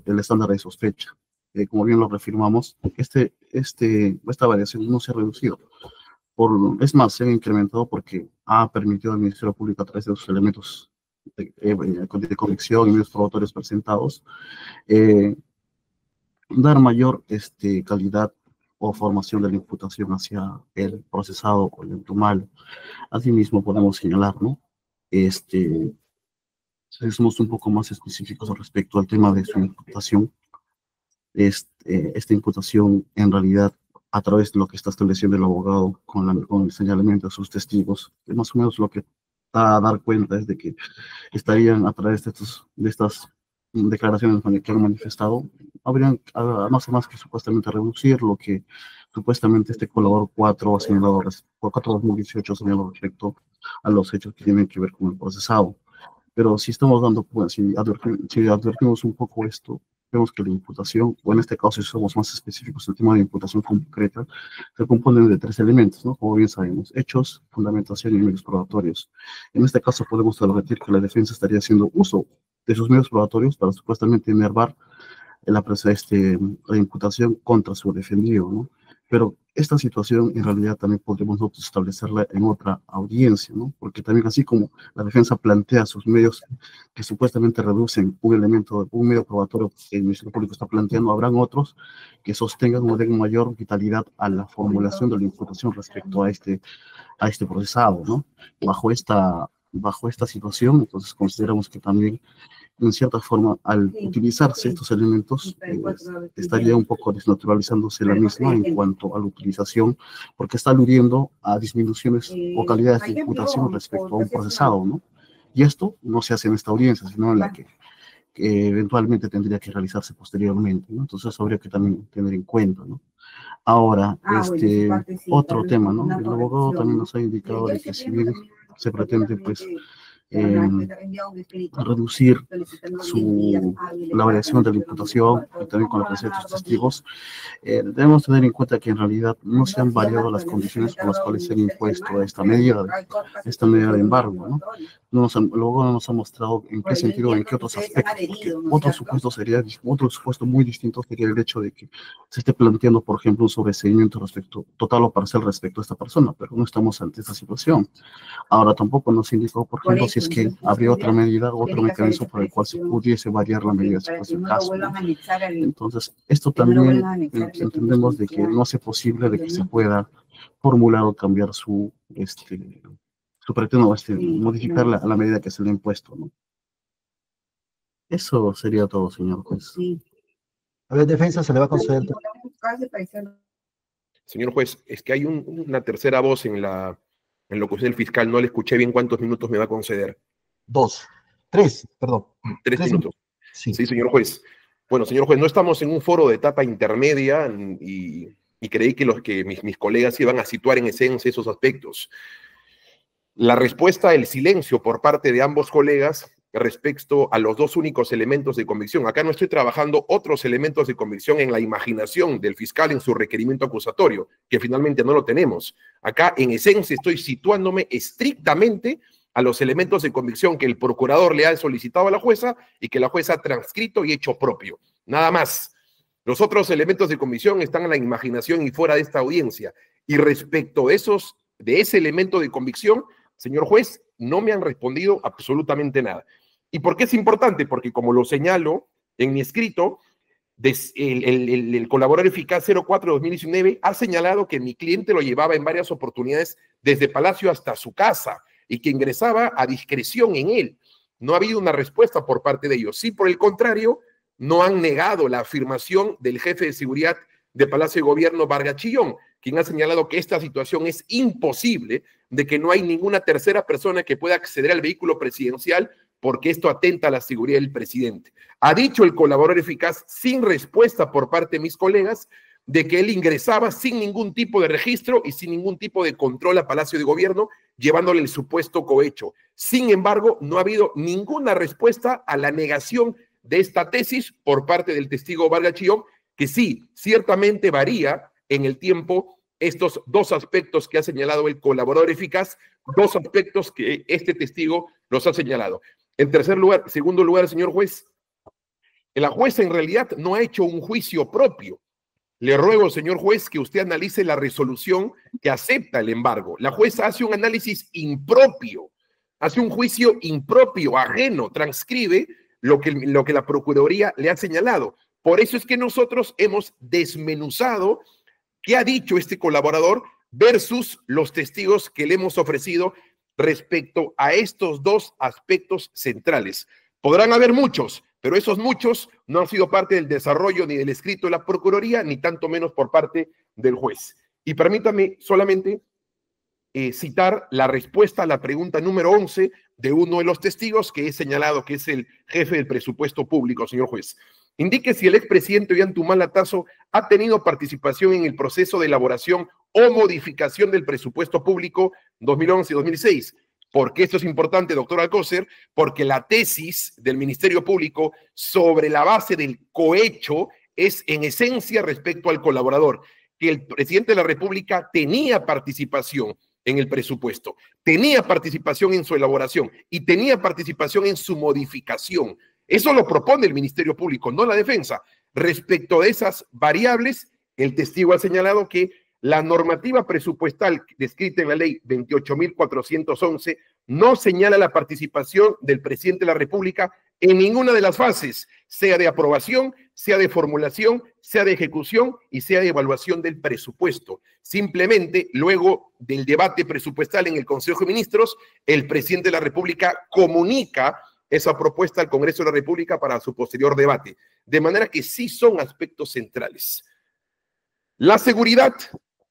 el estándar de sospecha. Como bien lo reafirmamos, esta variación no se ha reducido. Es más, se ha incrementado porque ha permitido al Ministerio Público, a través de sus elementos de convicción y medios probatorios presentados, dar mayor calidad o formación de la imputación hacia el procesado o el eventual. Asimismo, podemos señalar, ¿no? Somos un poco más específicos respecto al tema de su imputación. Esta imputación, en realidad, a través de lo que está estableciendo el abogado con el señalamiento de sus testigos, que más o menos lo que da a dar cuenta es de que estarían a través de estas declaraciones que han manifestado, no hace más que supuestamente reducir lo que supuestamente este colaborador 4 ha señalado, 4/2018 ha señalado respecto a los hechos que tienen que ver con el procesado. Pero si estamos si advertimos un poco esto, vemos que la imputación, o en este caso si somos más específicos, el tema de imputación concreta, se compone de 3 elementos, ¿no? Como bien sabemos: hechos, fundamentación y medios probatorios. En este caso podemos advertir que la defensa estaría haciendo uso de sus medios probatorios para supuestamente enervar la imputación contra su defendido, ¿no? Pero esta situación en realidad también podremos nosotros establecerla en otra audiencia, ¿no? Porque también, así como la defensa plantea sus medios que supuestamente reducen un medio probatorio que el Ministerio Público está planteando, habrán otros que sostengan o den mayor vitalidad a la formulación de la imputación respecto a este procesado, ¿no? Bajo esta situación, entonces consideramos que también, en cierta forma, al utilizarse estos elementos, estaría un poco desnaturalizándose la misma en cuanto a la utilización, porque está aludiendo a disminuciones o calidades de imputación respecto a un procesado, ¿no? Y esto no se hace en esta audiencia, sino en la que eventualmente tendría que realizarse posteriormente, ¿no? Entonces eso habría que también tener en cuenta, ¿no? Ahora, otro tema, ¿no? El abogado también nos ha indicado de que, si bien se pretende, pues, reducir la variación de la imputación y también con la presencia de los testigos, debemos tener en cuenta que en realidad no se han variado las condiciones por las cuales se han impuesto esta medida de embargo, ¿no? Luego no nos ha mostrado en qué sentido, en qué otros aspectos, porque otro supuesto muy distinto sería el hecho de que se esté planteando, por ejemplo, un sobreseimiento total o parcial respecto a esta persona, pero no estamos ante esta situación. Ahora, tampoco nos indicó, por ejemplo, si es que habría otra medida o otro mecanismo por el cual se pudiese variar la medida si fuese el caso, ¿no? Entonces, esto también entendemos de que no hace posible de que se pueda formular o cambiar modificar la medida que se le ha impuesto, ¿no? Eso sería todo, señor juez. A ver, defensa, se le va a conceder. Señor juez, es que hay una tercera voz en lo que usted, el fiscal, no le escuché bien cuántos minutos me va a conceder. 3, perdón. 3 minutos. Sí, señor juez. Bueno, señor juez, no estamos en un foro de etapa intermedia y creí que mis colegas iban a situar en esencia esos aspectos. La respuesta, el silencio por parte de ambos colegas respecto a los 2 únicos elementos de convicción. Acá no estoy trabajando otros elementos de convicción en la imaginación del fiscal en su requerimiento acusatorio, que finalmente no lo tenemos. Acá, en esencia, estoy situándome estrictamente a los elementos de convicción que el procurador le ha solicitado a la jueza y que la jueza ha transcrito y hecho propio. Nada más. Los otros elementos de convicción están en la imaginación y fuera de esta audiencia. Y respecto de ese elemento de convicción, señor juez, no me han respondido absolutamente nada. ¿Y por qué es importante? Porque, como lo señalo en mi escrito, el colaborador eficaz 04/2019 ha señalado que mi cliente lo llevaba en varias oportunidades desde Palacio hasta su casa y que ingresaba a discreción en él. No ha habido una respuesta por parte de ellos. Sí, por el contrario, no han negado la afirmación del jefe de seguridad de Palacio de Gobierno, Vargas Chillón, quien ha señalado que esta situación es imposible, de que no hay ninguna tercera persona que pueda acceder al vehículo presidencial porque esto atenta a la seguridad del presidente. Ha dicho el colaborador eficaz, sin respuesta por parte de mis colegas, de que él ingresaba sin ningún tipo de registro y sin ningún tipo de control a Palacio de Gobierno, llevándole el supuesto cohecho. Sin embargo, no ha habido ninguna respuesta a la negación de esta tesis por parte del testigo Vargas Chillón, que sí, ciertamente varía en el tiempo estos dos aspectos que ha señalado el colaborador eficaz, dos aspectos que este testigo los ha señalado. En segundo lugar, señor juez, la jueza en realidad no ha hecho un juicio propio. Le ruego, señor juez, que usted analice la resolución que acepta el embargo. La jueza hace un análisis impropio, hace un juicio impropio, ajeno, transcribe lo que la Procuraduría le ha señalado. Por eso es que nosotros hemos desmenuzado qué ha dicho este colaborador versus los testigos que le hemos ofrecido respecto a estos dos aspectos centrales. Podrán haber muchos, pero esos muchos no han sido parte del desarrollo ni del escrito de la Procuraduría, ni tanto menos por parte del juez. Y permítame solamente citar la respuesta a la pregunta número 11 de uno de los testigos que he señalado que es el jefe del presupuesto público, señor juez. Indique si el expresidente Ollanta Lazo ha tenido participación en el proceso de elaboración o modificación del presupuesto público 2011-2006. ¿Por qué esto es importante, doctor Alcócer? Porque la tesis del Ministerio Público sobre la base del cohecho es en esencia respecto al colaborador, que el presidente de la República tenía participación en el presupuesto, tenía participación en su elaboración y tenía participación en su modificación. Eso lo propone el Ministerio Público, no la defensa. Respecto de esas variables, el testigo ha señalado que la normativa presupuestal descrita en la ley 28.411 no señala la participación del presidente de la República en ninguna de las fases, sea de aprobación, sea de formulación, sea de ejecución y sea de evaluación del presupuesto. Simplemente, luego del debate presupuestal en el Consejo de Ministros, el presidente de la República comunica esa propuesta al Congreso de la República para su posterior debate. De manera que sí son aspectos centrales. La seguridad,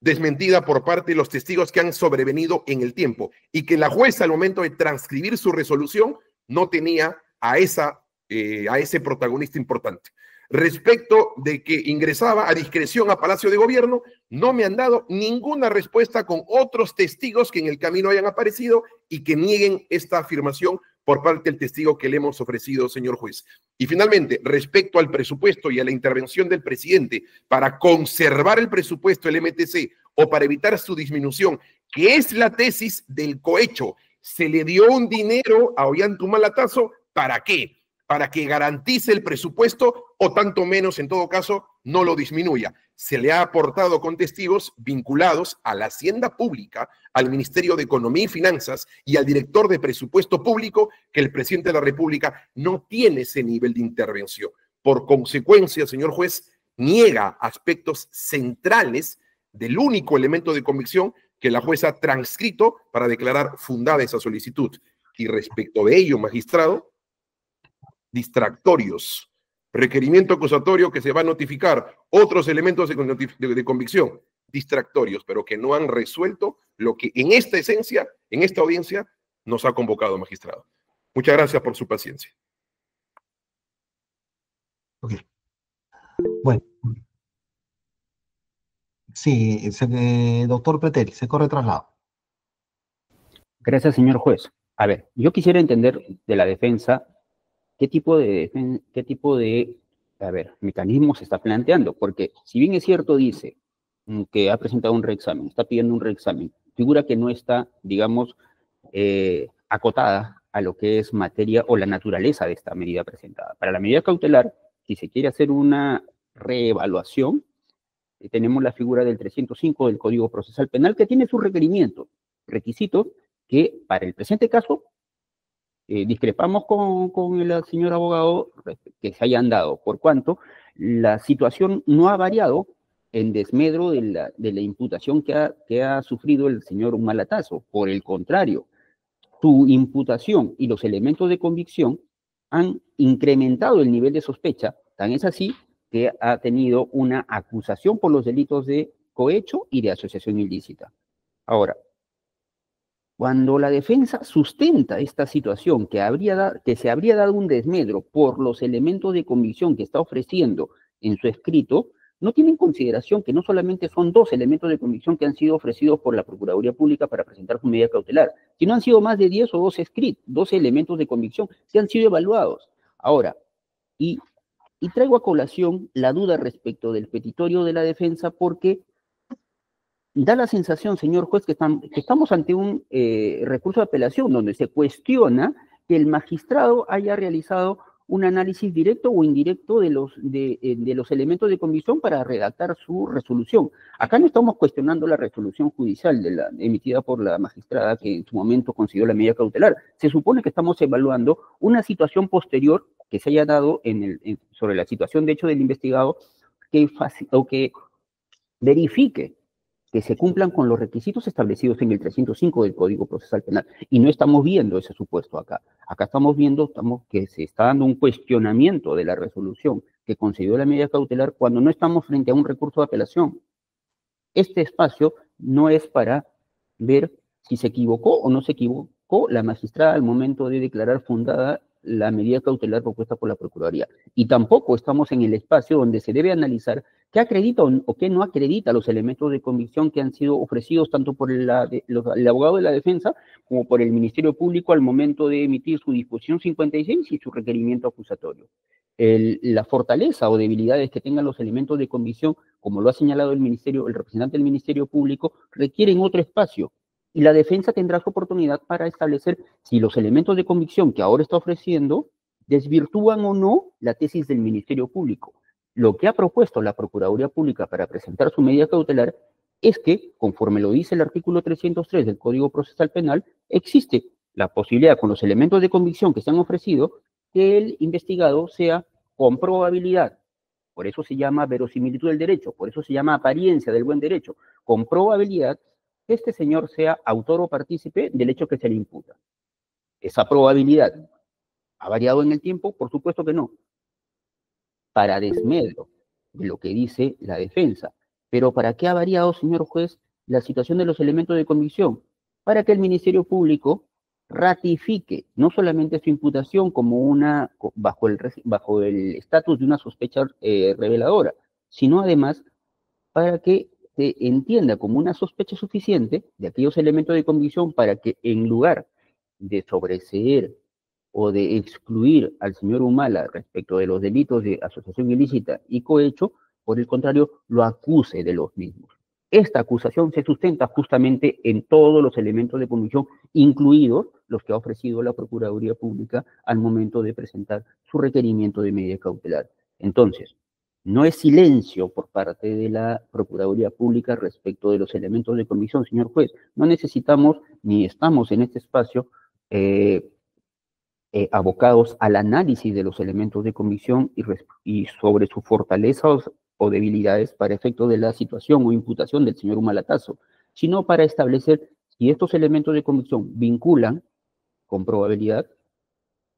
desmentida por parte de los testigos que han sobrevenido en el tiempo y que la jueza al momento de transcribir su resolución no tenía a ese protagonista importante. Respecto de que ingresaba a discreción a Palacio de Gobierno, no me han dado ninguna respuesta con otros testigos que en el camino hayan aparecido y que nieguen esta afirmación por parte del testigo que le hemos ofrecido, señor juez. Y finalmente, respecto al presupuesto y a la intervención del presidente para conservar el presupuesto del MTC o para evitar su disminución, que es la tesis del cohecho, se le dio un dinero a Ollanta Lazo, ¿para qué? Para que garantice el presupuesto o tanto menos, en todo caso, no lo disminuya. Se le ha aportado con testigos vinculados a la Hacienda Pública, al Ministerio de Economía y Finanzas y al director de Presupuesto Público, que el presidente de la República no tiene ese nivel de intervención. Por consecuencia, señor juez, niega aspectos centrales del único elemento de convicción que la jueza ha transcrito para declarar fundada esa solicitud. Y respecto de ello, magistrado, distractorios, requerimiento acusatorio que se va a notificar, otros elementos de convicción, distractorios, pero que no han resuelto lo que en esta esencia, en esta audiencia, nos ha convocado, magistrado. Muchas gracias por su paciencia. Ok. Bueno. Sí, doctor Pretel, se corre traslado. Gracias, señor juez. A ver, yo quisiera entender de la defensa qué tipo de mecanismo se está planteando, porque si bien es cierto, dice que ha presentado un reexamen, está pidiendo un reexamen, figura que no está, digamos, acotada a lo que es materia o la naturaleza de esta medida presentada. Para la medida cautelar, si se quiere hacer una reevaluación, tenemos la figura del 305 del Código Procesal Penal, que tiene sus requerimientos, requisitos que para el presente caso discrepamos con el señor abogado que se hayan dado, por cuanto la situación no ha variado en desmedro de la imputación que ha sufrido el señor Malatazo. Por el contrario, su imputación y los elementos de convicción han incrementado el nivel de sospecha, tan es así que ha tenido una acusación por los delitos de cohecho y de asociación ilícita. Ahora, Cuando la defensa sustenta esta situación que se habría dado un desmedro por los elementos de convicción que está ofreciendo en su escrito, no tiene en consideración que no solamente son 2 elementos de convicción que han sido ofrecidos por la Procuraduría Pública para presentar su medida cautelar, sino han sido más de 10 o 12 elementos de convicción que han sido evaluados. Ahora, y traigo a colación la duda respecto del petitorio de la defensa porque da la sensación, señor juez, que estamos ante un recurso de apelación donde se cuestiona que el magistrado haya realizado un análisis directo o indirecto de los elementos de convicción para redactar su resolución. Acá no estamos cuestionando la resolución judicial emitida por la magistrada que en su momento concedió la medida cautelar. Se supone que estamos evaluando una situación posterior que se haya dado sobre la situación de hecho del investigado que verifique que se cumplan con los requisitos establecidos en el 305 del Código Procesal Penal. Y no estamos viendo ese supuesto acá. Acá estamos viendo que se está dando un cuestionamiento de la resolución que concedió la medida cautelar cuando no estamos frente a un recurso de apelación. Este espacio no es para ver si se equivocó o no se equivocó la magistrada al momento de declarar fundada la medida cautelar propuesta por la Procuraduría. Y tampoco estamos en el espacio donde se debe analizar qué acredita o qué no acredita los elementos de convicción que han sido ofrecidos tanto por el abogado de la defensa como por el Ministerio Público al momento de emitir su disposición 56 y su requerimiento acusatorio. La fortaleza o debilidades que tengan los elementos de convicción, como lo ha señalado el representante del Ministerio Público, requieren otro espacio. Y la defensa tendrá su oportunidad para establecer si los elementos de convicción que ahora está ofreciendo desvirtúan o no la tesis del Ministerio Público. Lo que ha propuesto la Procuraduría Pública para presentar su medida cautelar es que, conforme lo dice el artículo 303 del Código Procesal Penal, existe la posibilidad con los elementos de convicción que se han ofrecido que el investigado sea con probabilidad. Por eso se llama verosimilitud del derecho, por eso se llama apariencia del buen derecho, con probabilidad que este señor sea autor o partícipe del hecho que se le imputa. ¿Esa probabilidad ha variado en el tiempo? Por supuesto que no. Para desmedro de lo que dice la defensa. Pero ¿para qué ha variado, señor juez, la situación de los elementos de convicción? Para que el Ministerio Público ratifique no solamente su imputación como bajo el estatus de una sospecha reveladora, sino además para que se entienda como una sospecha suficiente de aquellos elementos de convicción para que en lugar de sobreseer o de excluir al señor Humala respecto de los delitos de asociación ilícita y cohecho, por el contrario, lo acuse de los mismos. Esta acusación se sustenta justamente en todos los elementos de convicción, incluidos los que ha ofrecido la Procuraduría Pública al momento de presentar su requerimiento de medida cautelar. Entonces, no es silencio por parte de la Procuraduría Pública respecto de los elementos de convicción, señor juez. No necesitamos ni estamos en este espacio abocados al análisis de los elementos de convicción y sobre sus fortalezas o debilidades para efecto de la situación o imputación del señor Humalatazo, sino para establecer si estos elementos de convicción vinculan con probabilidad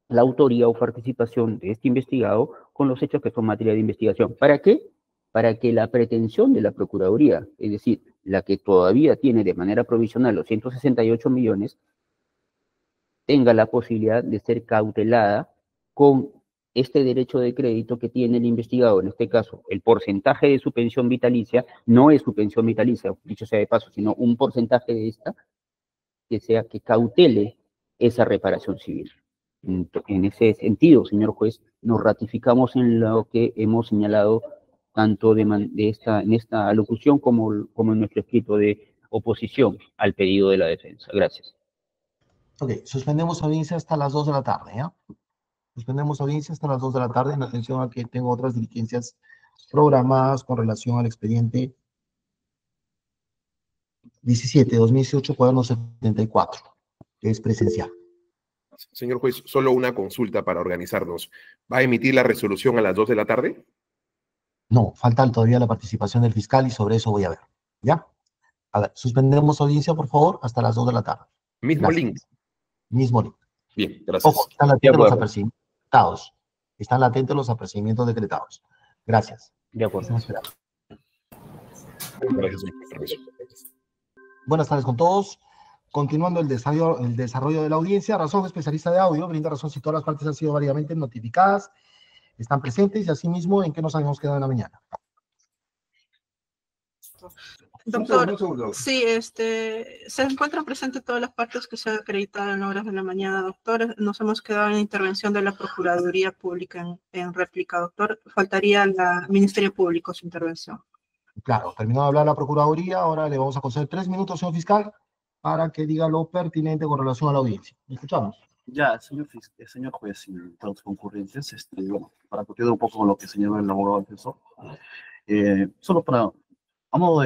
la autoría o participación de este investigado con los hechos que son materia de investigación. ¿Para qué? Para que la pretensión de la Procuraduría, es decir, la que todavía tiene de manera provisional los 168 millones, tenga la posibilidad de ser cautelada con este derecho de crédito que tiene el investigado. En este caso, el porcentaje de su pensión vitalicia no es su pensión vitalicia, dicho sea de paso, sino un porcentaje de esta que cautele esa reparación civil. En ese sentido, señor juez, nos ratificamos en lo que hemos señalado tanto en esta alocución como en nuestro escrito de oposición al pedido de la defensa. Gracias. Ok, suspendemos audiencia hasta las 2 de la tarde, ¿ya? Suspendemos audiencia hasta las 2 de la tarde en atención a que tengo otras diligencias programadas con relación al expediente 17-2018, cuaderno 74, que es presencial. Señor juez, solo una consulta para organizarnos. ¿Va a emitir la resolución a las 2 de la tarde? No, falta todavía la participación del fiscal y sobre eso voy a ver, ¿ya? A ver, suspendemos audiencia, por favor, hasta las 2 de la tarde. Mismo Gracias. link. Mismo link. Bien, gracias. Ojo, están latentes los apercibimientos. Están latentes los apercibimientos decretados. Gracias. De acuerdo. Gracias, señor. Permiso. Buenas tardes con todos. Continuando el desarrollo de la audiencia, razón especialista de audio, brinda razón si todas las partes han sido variamente notificadas, están presentes y asimismo en qué nos habíamos quedado en la mañana. Doctor, sí, se encuentran presentes todas las partes que se han acreditado en horas de la mañana, doctor. Nos hemos quedado en la intervención de la Procuraduría Pública en réplica, doctor. Faltaría el Ministerio Público su intervención. Claro, terminó de hablar la Procuraduría, ahora le vamos a conceder 3 minutos, señor fiscal, para que diga lo pertinente con relación a la audiencia. ¿Escuchamos? Ya, señor juez y todos los concurrentes, bueno, para continuar un poco con lo que señaló el abogado defensor, solo para, a modo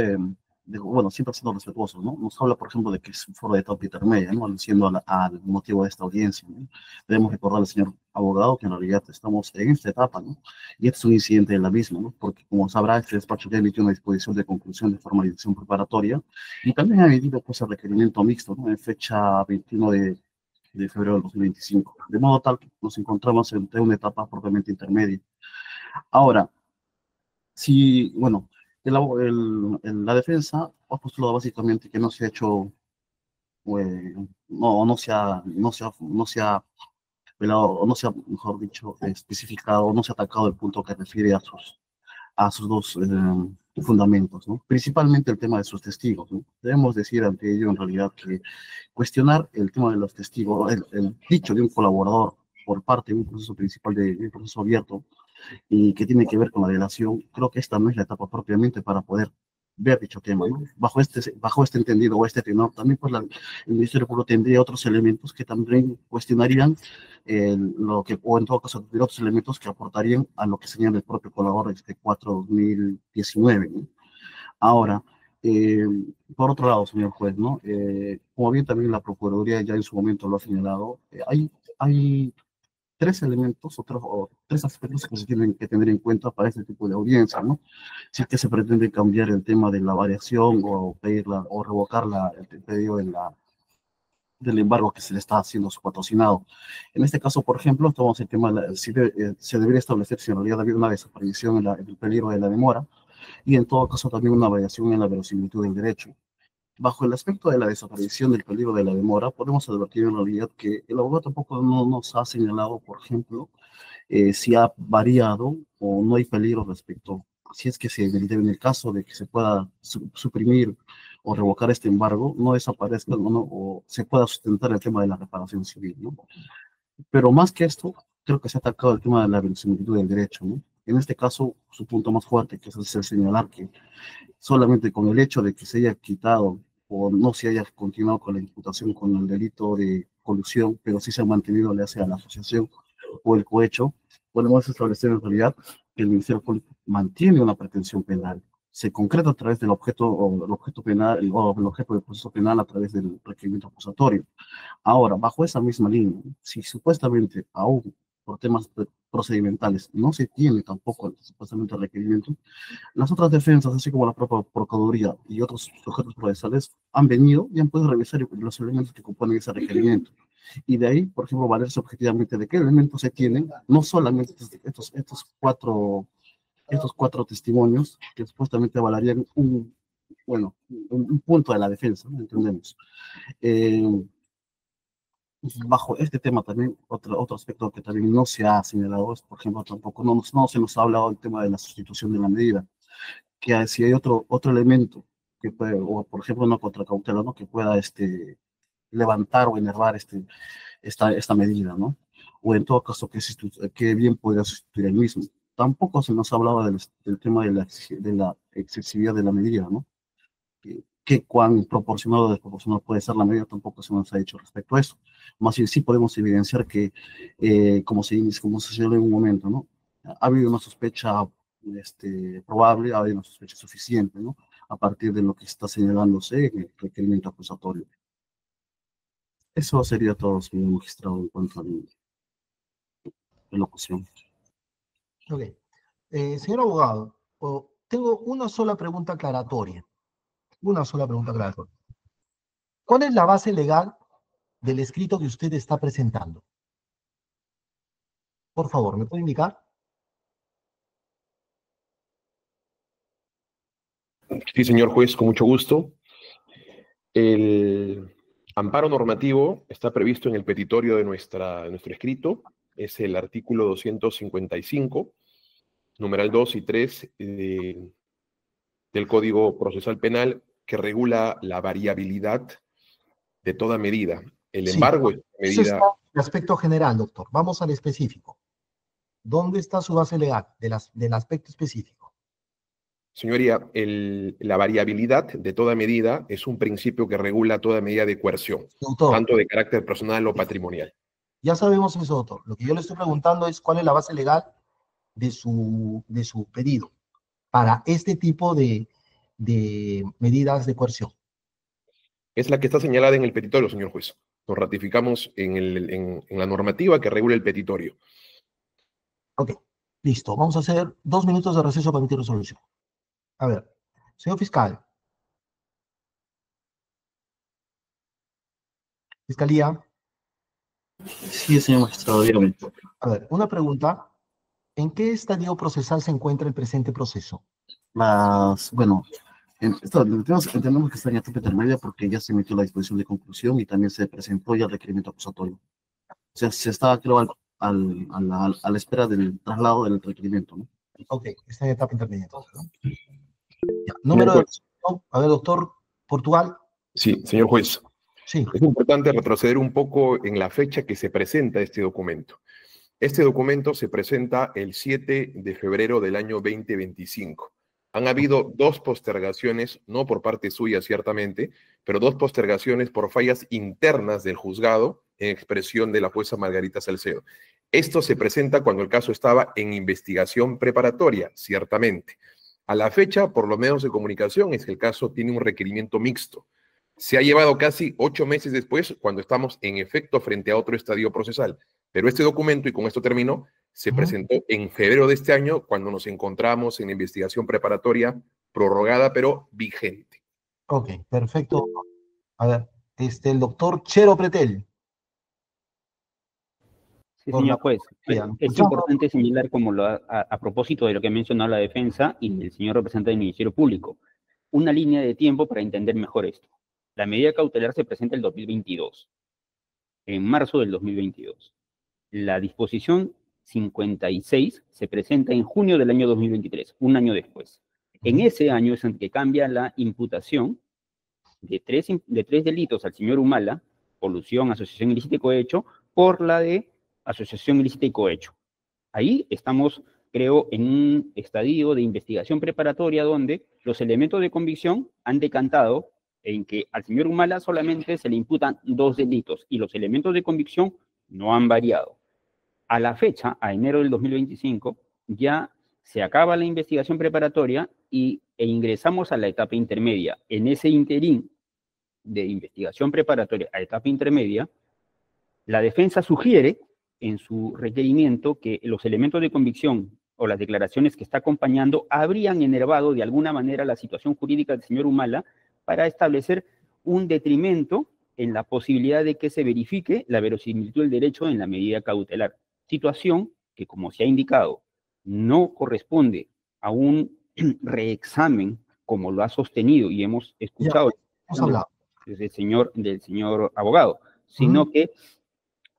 bueno, siempre siendo respetuosos, ¿no? Nos habla, por ejemplo, de que es un foro de etapa intermedia, ¿no? Aluciendo al motivo de esta audiencia, ¿no? Debemos recordarle, señor abogado, que en realidad estamos en esta etapa, ¿no? Y este es un incidente de la misma, ¿no? Porque, como sabrá, este despacho ya emitió una disposición de conclusión de formalización preparatoria y también ha emitido, pues, el requerimiento mixto, ¿no? En fecha 21 de febrero del 2025. De modo tal que nos encontramos entre una etapa propiamente intermedia. Ahora, si, bueno, la defensa ha postulado básicamente que no se ha hecho, no se ha velado, o no se ha, mejor dicho, especificado, no se ha atacado el punto que refiere a sus dos fundamentos, ¿no? Principalmente el tema de sus testigos, ¿no? Debemos decir ante ello, en realidad, que cuestionar el tema de los testigos, el dicho de un colaborador por parte de un proceso principal, de un proceso abierto, y que tiene que ver con la delación, creo que esta no es la etapa propiamente para poder ver dicho tema, ¿no? Bajo este entendido o este tenor, también pues el Ministerio Público tendría otros elementos que también cuestionarían lo que, o en todo caso, otros elementos que aportarían a lo que señala el propio colaborador este 4/2019, ¿no? Ahora, eh, por otro lado, señor juez, ¿no? Como bien también la Procuraduría ya en su momento lo ha señalado, hay tres elementos o tres aspectos que se tienen que tener en cuenta para este tipo de audiencia, ¿no? Si es que se pretende cambiar el tema de la variación o pedirla o revocar el pedido del embargo que se le está haciendo a su patrocinado. En este caso, por ejemplo, estamos en el tema de se debería establecer si en realidad ha habido una desaparición en el peligro de la demora y en todo caso también una variación en la verosimilitud del derecho. Bajo el aspecto de la desaparición del peligro de la demora, podemos advertir en realidad que el abogado tampoco no nos ha señalado, por ejemplo, si ha variado o no hay peligro respecto, si es que en el caso de que se pueda suprimir o revocar este embargo, no desaparezca o se pueda sustentar el tema de la reparación civil, ¿no? Pero más que esto, creo que se ha atacado el tema de la verosimilitud del derecho, ¿no? En este caso, su punto más fuerte, que es el señalar que solamente con el hecho de que se haya quitado o no se haya continuado con la imputación con el delito de colusión, pero sí se ha mantenido ya sea la asociación o el cohecho, podemos establecer en realidad que el Ministerio Público mantiene una pretensión penal. Se concreta a través del objeto o el objeto penal o el objeto del proceso penal a través del requerimiento acusatorio. Ahora, bajo esa misma línea, si supuestamente aún por temas procedimentales no se tiene tampoco supuestamente el requerimiento, las otras defensas, así como la propia Procuraduría y otros sujetos procesales, han venido y han podido revisar los elementos que componen ese requerimiento. Y de ahí, por ejemplo, valerse objetivamente de qué elementos se tienen, no solamente estos cuatro testimonios que supuestamente avalarían un punto de la defensa, ¿no? Entendemos. Bajo este tema también, otro aspecto que también no se ha señalado es, por ejemplo, tampoco no se nos ha hablado del tema de la sustitución de la medida, que si hay otro elemento que puede, o por ejemplo una contracautela, ¿no? Que pueda levantar o enervar esta medida, ¿no? O en todo caso que bien podría sustituir el mismo. Tampoco se nos ha hablado del tema de la excesividad de la medida, ¿no? Que cuán proporcionado o desproporcionado puede ser la medida, tampoco se nos ha dicho respecto a eso. Más bien sí podemos evidenciar que, como se señaló en un momento, ¿no? Ha habido una sospecha probable, ha habido una sospecha suficiente, ¿no? A partir de lo que está señalándose en el requerimiento acusatorio. Eso sería todo, señor magistrado, en cuanto a mi locución. Ok. Señor abogado, tengo una sola pregunta aclaratoria. Una sola pregunta aclaratoria. ¿Cuál es la base legal del escrito que usted está presentando? Por favor, ¿me puede indicar? Sí, señor juez, con mucho gusto. El Amparo normativo está previsto en el petitorio de nuestro escrito, es el artículo 255, numeral 2 y 3 del Código Procesal Penal, que regula la variabilidad de toda medida. El Sí, embargo es eso está medida. en el aspecto general, doctor. Vamos al específico. ¿Dónde está su base legal del aspecto específico? Señoría, la variabilidad de toda medida es un principio que regula toda medida de coerción, Doctor, tanto de carácter personal o patrimonial. ya sabemos eso, doctor. Lo que yo le estoy preguntando es cuál es la base legal de su pedido para este tipo de medidas de coerción. Es la que está señalada en el petitorio, señor juez. Nos ratificamos en la normativa que regula el petitorio. Ok, listo. Vamos a hacer 2 minutos de receso para emitir resolución. A ver, señor fiscal. Fiscalía. Sí, señor magistrado, dígame. A ver, una pregunta. ¿En qué estadio procesal se encuentra el presente proceso? Bueno, entendemos que está en etapa intermedia porque ya se emitió la disposición de conclusión y también se presentó ya el requerimiento acusatorio. O sea, se está, creo, a la espera del traslado del requerimiento, ¿no? Ok, está en etapa intermedia entonces, ¿no? Ya, Señor número de... juez. A ver, doctor Portugal. Sí, señor juez. Sí. Es importante retroceder un poco en la fecha que se presenta este documento. Este documento se presenta el 7 de febrero del año 2025. Han habido 2 postergaciones, no por parte suya ciertamente, pero 2 postergaciones por fallas internas del juzgado en expresión de la jueza Margarita Salcedo. Esto se presenta cuando el caso estaba en investigación preparatoria, ciertamente. A la fecha, por los medios de comunicación, es que el caso tiene un requerimiento mixto. Se ha llevado casi 8 meses después, cuando estamos en efecto frente a otro estadio procesal. Pero este documento, y con esto termino, se presentó en febrero de este año, cuando nos encontramos en investigación preparatoria prorrogada, pero vigente. Ok, perfecto. A ver, el doctor Chero Pretel. Sí, Por la señor juez. Procuraduría, ¿no? Es Escuchamos. importante señalar, a propósito de lo que ha mencionado la defensa y el señor representante del Ministerio Público, una línea de tiempo para entender mejor esto. La medida cautelar se presenta el 2022, en marzo del 2022. La disposición 56 se presenta en junio del año 2023, un año después. En ese año es en que cambia la imputación de tres delitos al señor Humala, colusión, asociación ilícita y cohecho, por la de asociación ilícita y cohecho. Ahí estamos, creo, en un estadio de investigación preparatoria donde los elementos de convicción han decantado en que al señor Humala solamente se le imputan 2 delitos y los elementos de convicción no han variado. A la fecha, a enero del 2025, ya se acaba la investigación preparatoria e ingresamos a la etapa intermedia. En ese interín de investigación preparatoria a etapa intermedia, la defensa sugiere en su requerimiento que los elementos de convicción o las declaraciones que está acompañando habrían enervado de alguna manera la situación jurídica del señor Humala para establecer un detrimento en la posibilidad de que se verifique la verosimilitud del derecho en la medida cautelar. Situación que, como se ha indicado, no corresponde a un reexamen como lo ha sostenido y hemos escuchado del señor abogado, sino que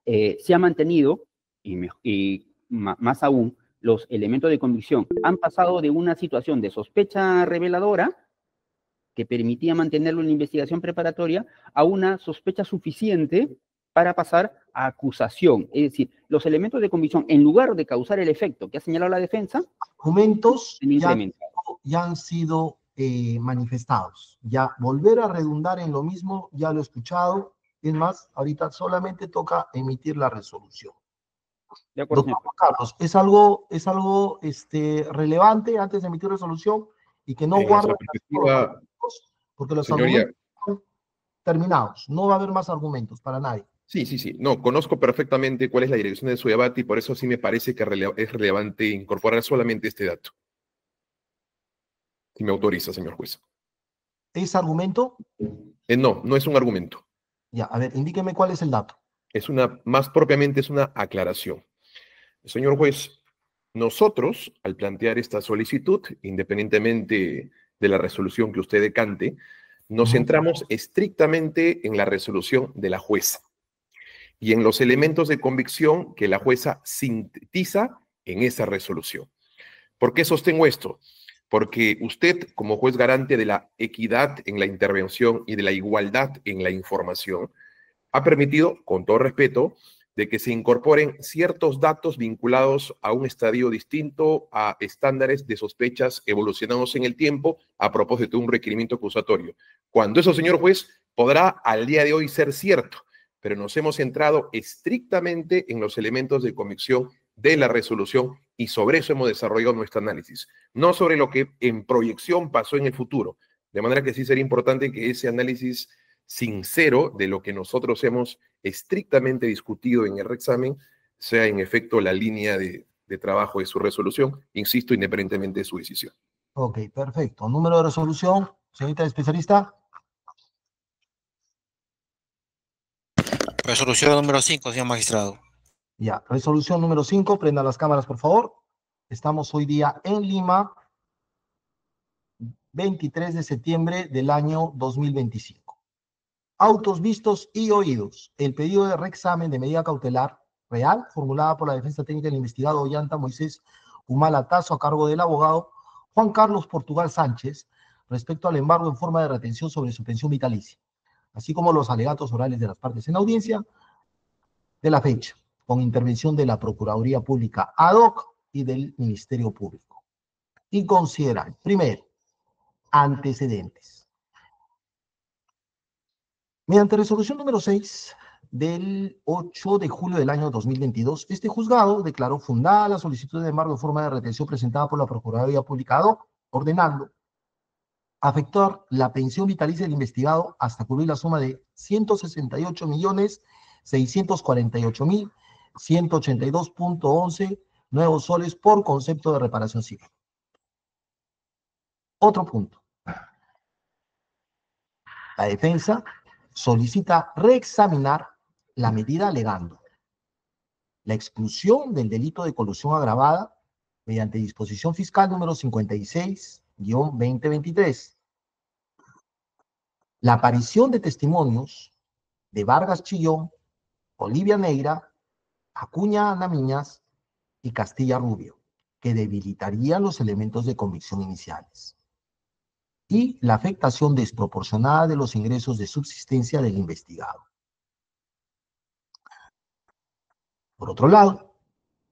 se ha mantenido, y más aún, los elementos de convicción han pasado de una situación de sospecha reveladora que permitía mantenerlo en la investigación preparatoria a una sospecha suficiente para pasar a acusación. Es decir, los elementos de convicción, en lugar de causar el efecto que ha señalado la defensa, argumentos ya han sido manifestados. Ya volver a redundar en lo mismo, ya lo he escuchado. Es más, ahorita solamente toca emitir la resolución. De acuerdo, Doctor Carlos, ¿es algo relevante antes de emitir resolución y que no guarda porque los argumentos son terminados? No va a haber más argumentos para nadie. Sí. No, conozco perfectamente cuál es la dirección de su debate y por eso sí me parece que es relevante incorporar solamente este dato. Si me autoriza, señor juez. ¿Es argumento? No es un argumento. Ya, a ver, indíqueme cuál es el dato. Más propiamente es una aclaración. Señor juez, nosotros, al plantear esta solicitud, independientemente de la resolución que usted decante, nos centramos estrictamente en la resolución de la jueza y en los elementos de convicción que la jueza sintetiza en esa resolución. ¿Por qué sostengo esto? Porque usted, como juez garante de la equidad en la intervención y de la igualdad en la información, ha permitido, con todo respeto, de que se incorporen ciertos datos vinculados a un estadio distinto, a estándares de sospechas evolucionados en el tiempo a propósito de un requerimiento acusatorio. Cuando eso, señor juez, podrá al día de hoy ser cierto, pero nos hemos centrado estrictamente en los elementos de convicción de la resolución y sobre eso hemos desarrollado nuestro análisis, no sobre lo que en proyección pasó en el futuro. De manera que sí sería importante que ese análisis sincero de lo que nosotros hemos estrictamente discutido en el reexamen sea en efecto la línea de trabajo de su resolución, insisto, independientemente de su decisión. Ok, perfecto. Número de resolución, señorita especialista. Resolución número 5, señor magistrado. Ya, resolución número 5, prendan las cámaras, por favor. Estamos hoy día en Lima, 23 de septiembre del año 2025. Autos vistos y oídos. El pedido de reexamen de medida cautelar real, formulada por la defensa técnica del investigado Ollanta Moisés Humala Tazo, a cargo del abogado Juan Carlos Portugal Sánchez, respecto al embargo en forma de retención sobre su pensión vitalicia, así como los alegatos orales de las partes en audiencia de la fecha, con intervención de la Procuraduría Pública ad hoc y del Ministerio Público. Y consideran, primero, antecedentes. Mediante resolución número 6 del 8 de julio del año 2022, este juzgado declaró fundada la solicitud de embargo en forma de retención presentada por la Procuraduría Pública ad hoc, ordenando afectar la pensión vitalicia del investigado hasta cubrir la suma de 168.648.182.11 nuevos soles por concepto de reparación civil. Otro punto. La defensa solicita reexaminar la medida alegando la exclusión del delito de colusión agravada mediante disposición fiscal número 56-2023. La aparición de testimonios de Vargas Chillón, Olivia Neira, Acuña Anamiñas y Castilla Rubio, que debilitarían los elementos de convicción iniciales. Y la afectación desproporcionada de los ingresos de subsistencia del investigado. Por otro lado,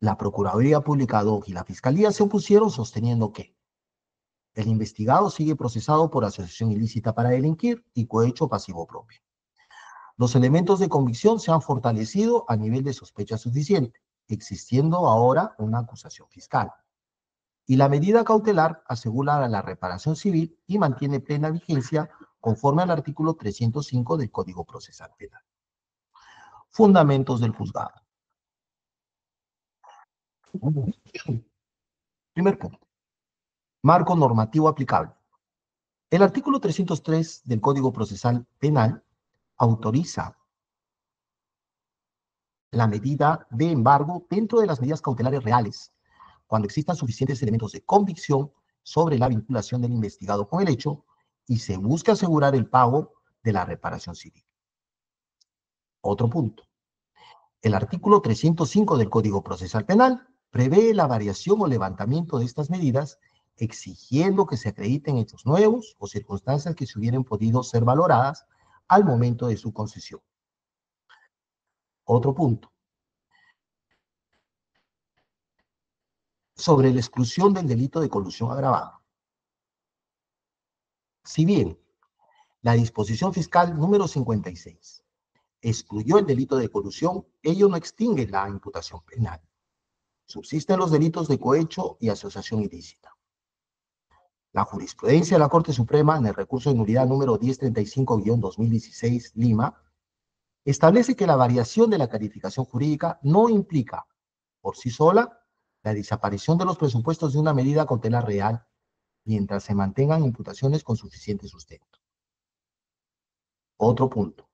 la Procuraduría Pública ad hoc y la Fiscalía se opusieron sosteniendo que el investigado sigue procesado por asociación ilícita para delinquir y cohecho pasivo propio. Los elementos de convicción se han fortalecido a nivel de sospecha suficiente, existiendo ahora una acusación fiscal. Y la medida cautelar asegura la reparación civil y mantiene plena vigencia conforme al artículo 305 del Código Procesal Penal. Fundamentos del juzgado. Primer punto. Marco normativo aplicable. El artículo 303 del Código Procesal Penal autoriza la medida de embargo dentro de las medidas cautelares reales, cuando existan suficientes elementos de convicción sobre la vinculación del investigado con el hecho y se busca asegurar el pago de la reparación civil. Otro punto. El artículo 305 del Código Procesal Penal prevé la variación o levantamiento de estas medidas, exigiendo que se acrediten hechos nuevos o circunstancias que se hubieran podido ser valoradas al momento de su concesión. Otro punto. Sobre la exclusión del delito de colusión agravada. Si bien la disposición fiscal número 56 excluyó el delito de colusión, ello no extingue la imputación penal. Subsisten los delitos de cohecho y asociación ilícita. La jurisprudencia de la Corte Suprema en el recurso de nulidad número 1035-2016 Lima establece que la variación de la calificación jurídica no implica por sí sola la desaparición de los presupuestos de una medida cautelar real mientras se mantengan imputaciones con suficiente sustento. Otro punto.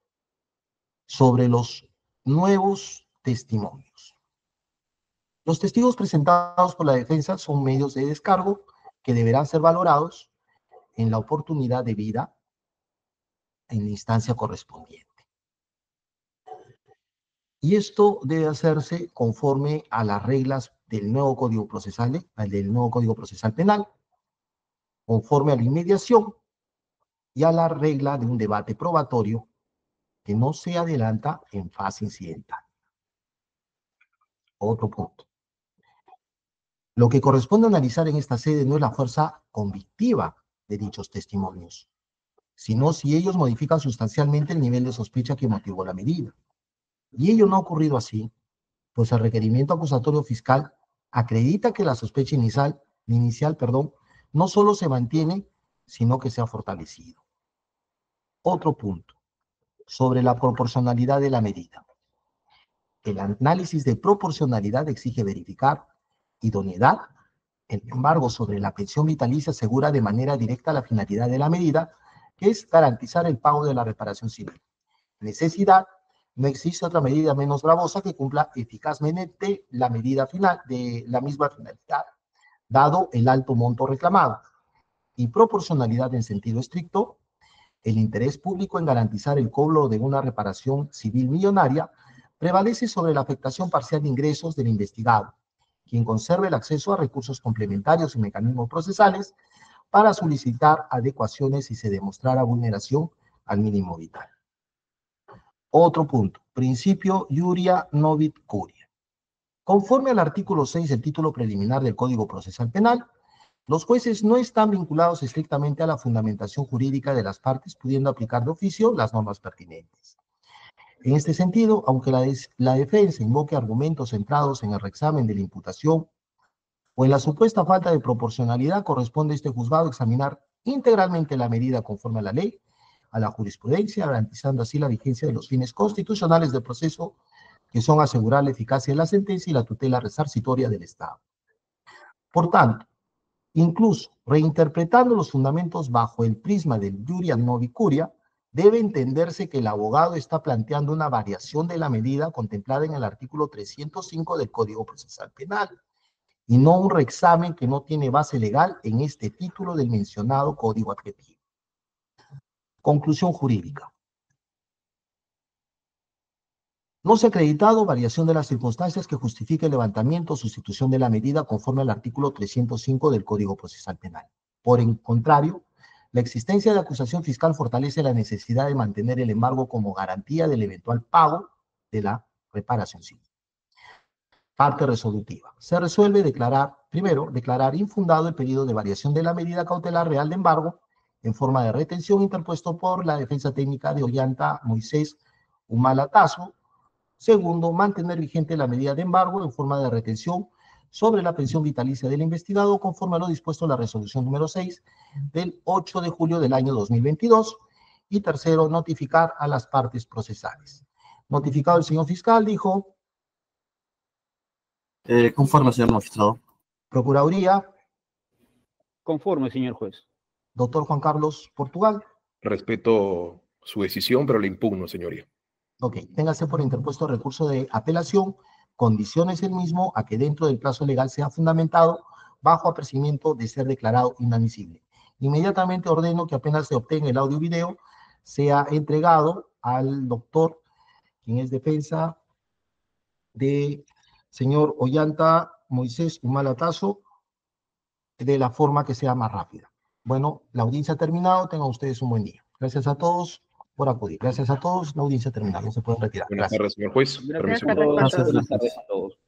Sobre los nuevos testimonios. Los testigos presentados por la defensa son medios de descargo que deberán ser valorados en la oportunidad debida en la instancia correspondiente. Y esto debe hacerse conforme a las reglas del nuevo Código Procesal, Penal, conforme a la inmediación y a la regla de un debate probatorio que no se adelanta en fase incidental. Otro punto. Lo que corresponde analizar en esta sede no es la fuerza convictiva de dichos testimonios, sino si ellos modifican sustancialmente el nivel de sospecha que motivó la medida. Y ello no ha ocurrido así, pues el requerimiento acusatorio fiscal acredita que la sospecha inicial, no solo se mantiene, sino que se ha fortalecido. Otro punto, sobre la proporcionalidad de la medida. El análisis de proporcionalidad exige verificar idoneidad. El embargo sobre la pensión vitalicia asegura de manera directa la finalidad de la medida, que es garantizar el pago de la reparación civil. Necesidad. No existe otra medida menos gravosa que cumpla eficazmente la medida final de la misma finalidad, dado el alto monto reclamado. Y proporcionalidad en sentido estricto, el interés público en garantizar el cobro de una reparación civil millonaria prevalece sobre la afectación parcial de ingresos del investigado, quien conserve el acceso a recursos complementarios y mecanismos procesales para solicitar adecuaciones si se demostrara vulneración al mínimo vital. Otro punto, principio iuria novit curia. Conforme al artículo 6 del título preliminar del Código Procesal Penal, los jueces no están vinculados estrictamente a la fundamentación jurídica de las partes, pudiendo aplicar de oficio las normas pertinentes. En este sentido, aunque la defensa invoque argumentos centrados en el reexamen de la imputación o en la supuesta falta de proporcionalidad, corresponde a este juzgado examinar integralmente la medida conforme a la ley, a la jurisprudencia, garantizando así la vigencia de los fines constitucionales del proceso, que son asegurar la eficacia de la sentencia y la tutela resarcitoria del Estado. Por tanto, incluso reinterpretando los fundamentos bajo el prisma del iuria novit curia, debe entenderse que el abogado está planteando una variación de la medida contemplada en el artículo 305 del Código Procesal Penal, y no un reexamen que no tiene base legal en este título del mencionado Código Adjetivo. Conclusión jurídica. No se ha acreditado variación de las circunstancias que justifique el levantamiento o sustitución de la medida conforme al artículo 305 del Código Procesal Penal. Por el contrario, la existencia de acusación fiscal fortalece la necesidad de mantener el embargo como garantía del eventual pago de la reparación civil. Parte resolutiva. Se resuelve primero, declarar infundado el pedido de variación de la medida cautelar real de embargo en forma de retención interpuesto por la defensa técnica de Ollanta Moisés Humala Tazo. Segundo, mantener vigente la medida de embargo en forma de retención sobre la pensión vitalicia del investigado conforme a lo dispuesto en la resolución número 6 del 8 de julio del año 2022. Y tercero, notificar a las partes procesales. Notificado el señor fiscal, dijo. Conforme, señor magistrado. Procuraduría. Conforme, señor juez. Doctor Juan Carlos Portugal. Respeto su decisión, pero le impugno, señoría. Ok, téngase por interpuesto recurso de apelación, condiciones el mismo a que dentro del plazo legal sea fundamentado bajo apercibimiento de ser declarado inadmisible. Inmediatamente ordeno que apenas se obtenga el audio y video, sea entregado al doctor, quien es defensa de señor Ollanta Moisés Humala Tazo, de la forma que sea más rápida. Bueno, la audiencia ha terminado, tengan ustedes un buen día. Gracias a todos por acudir. Gracias a todos, la audiencia ha terminado, se pueden retirar. Buenas Gracias. tardes, señor juez. Gracias Permiso. a todos. Gracias. Buenas tardes a todos.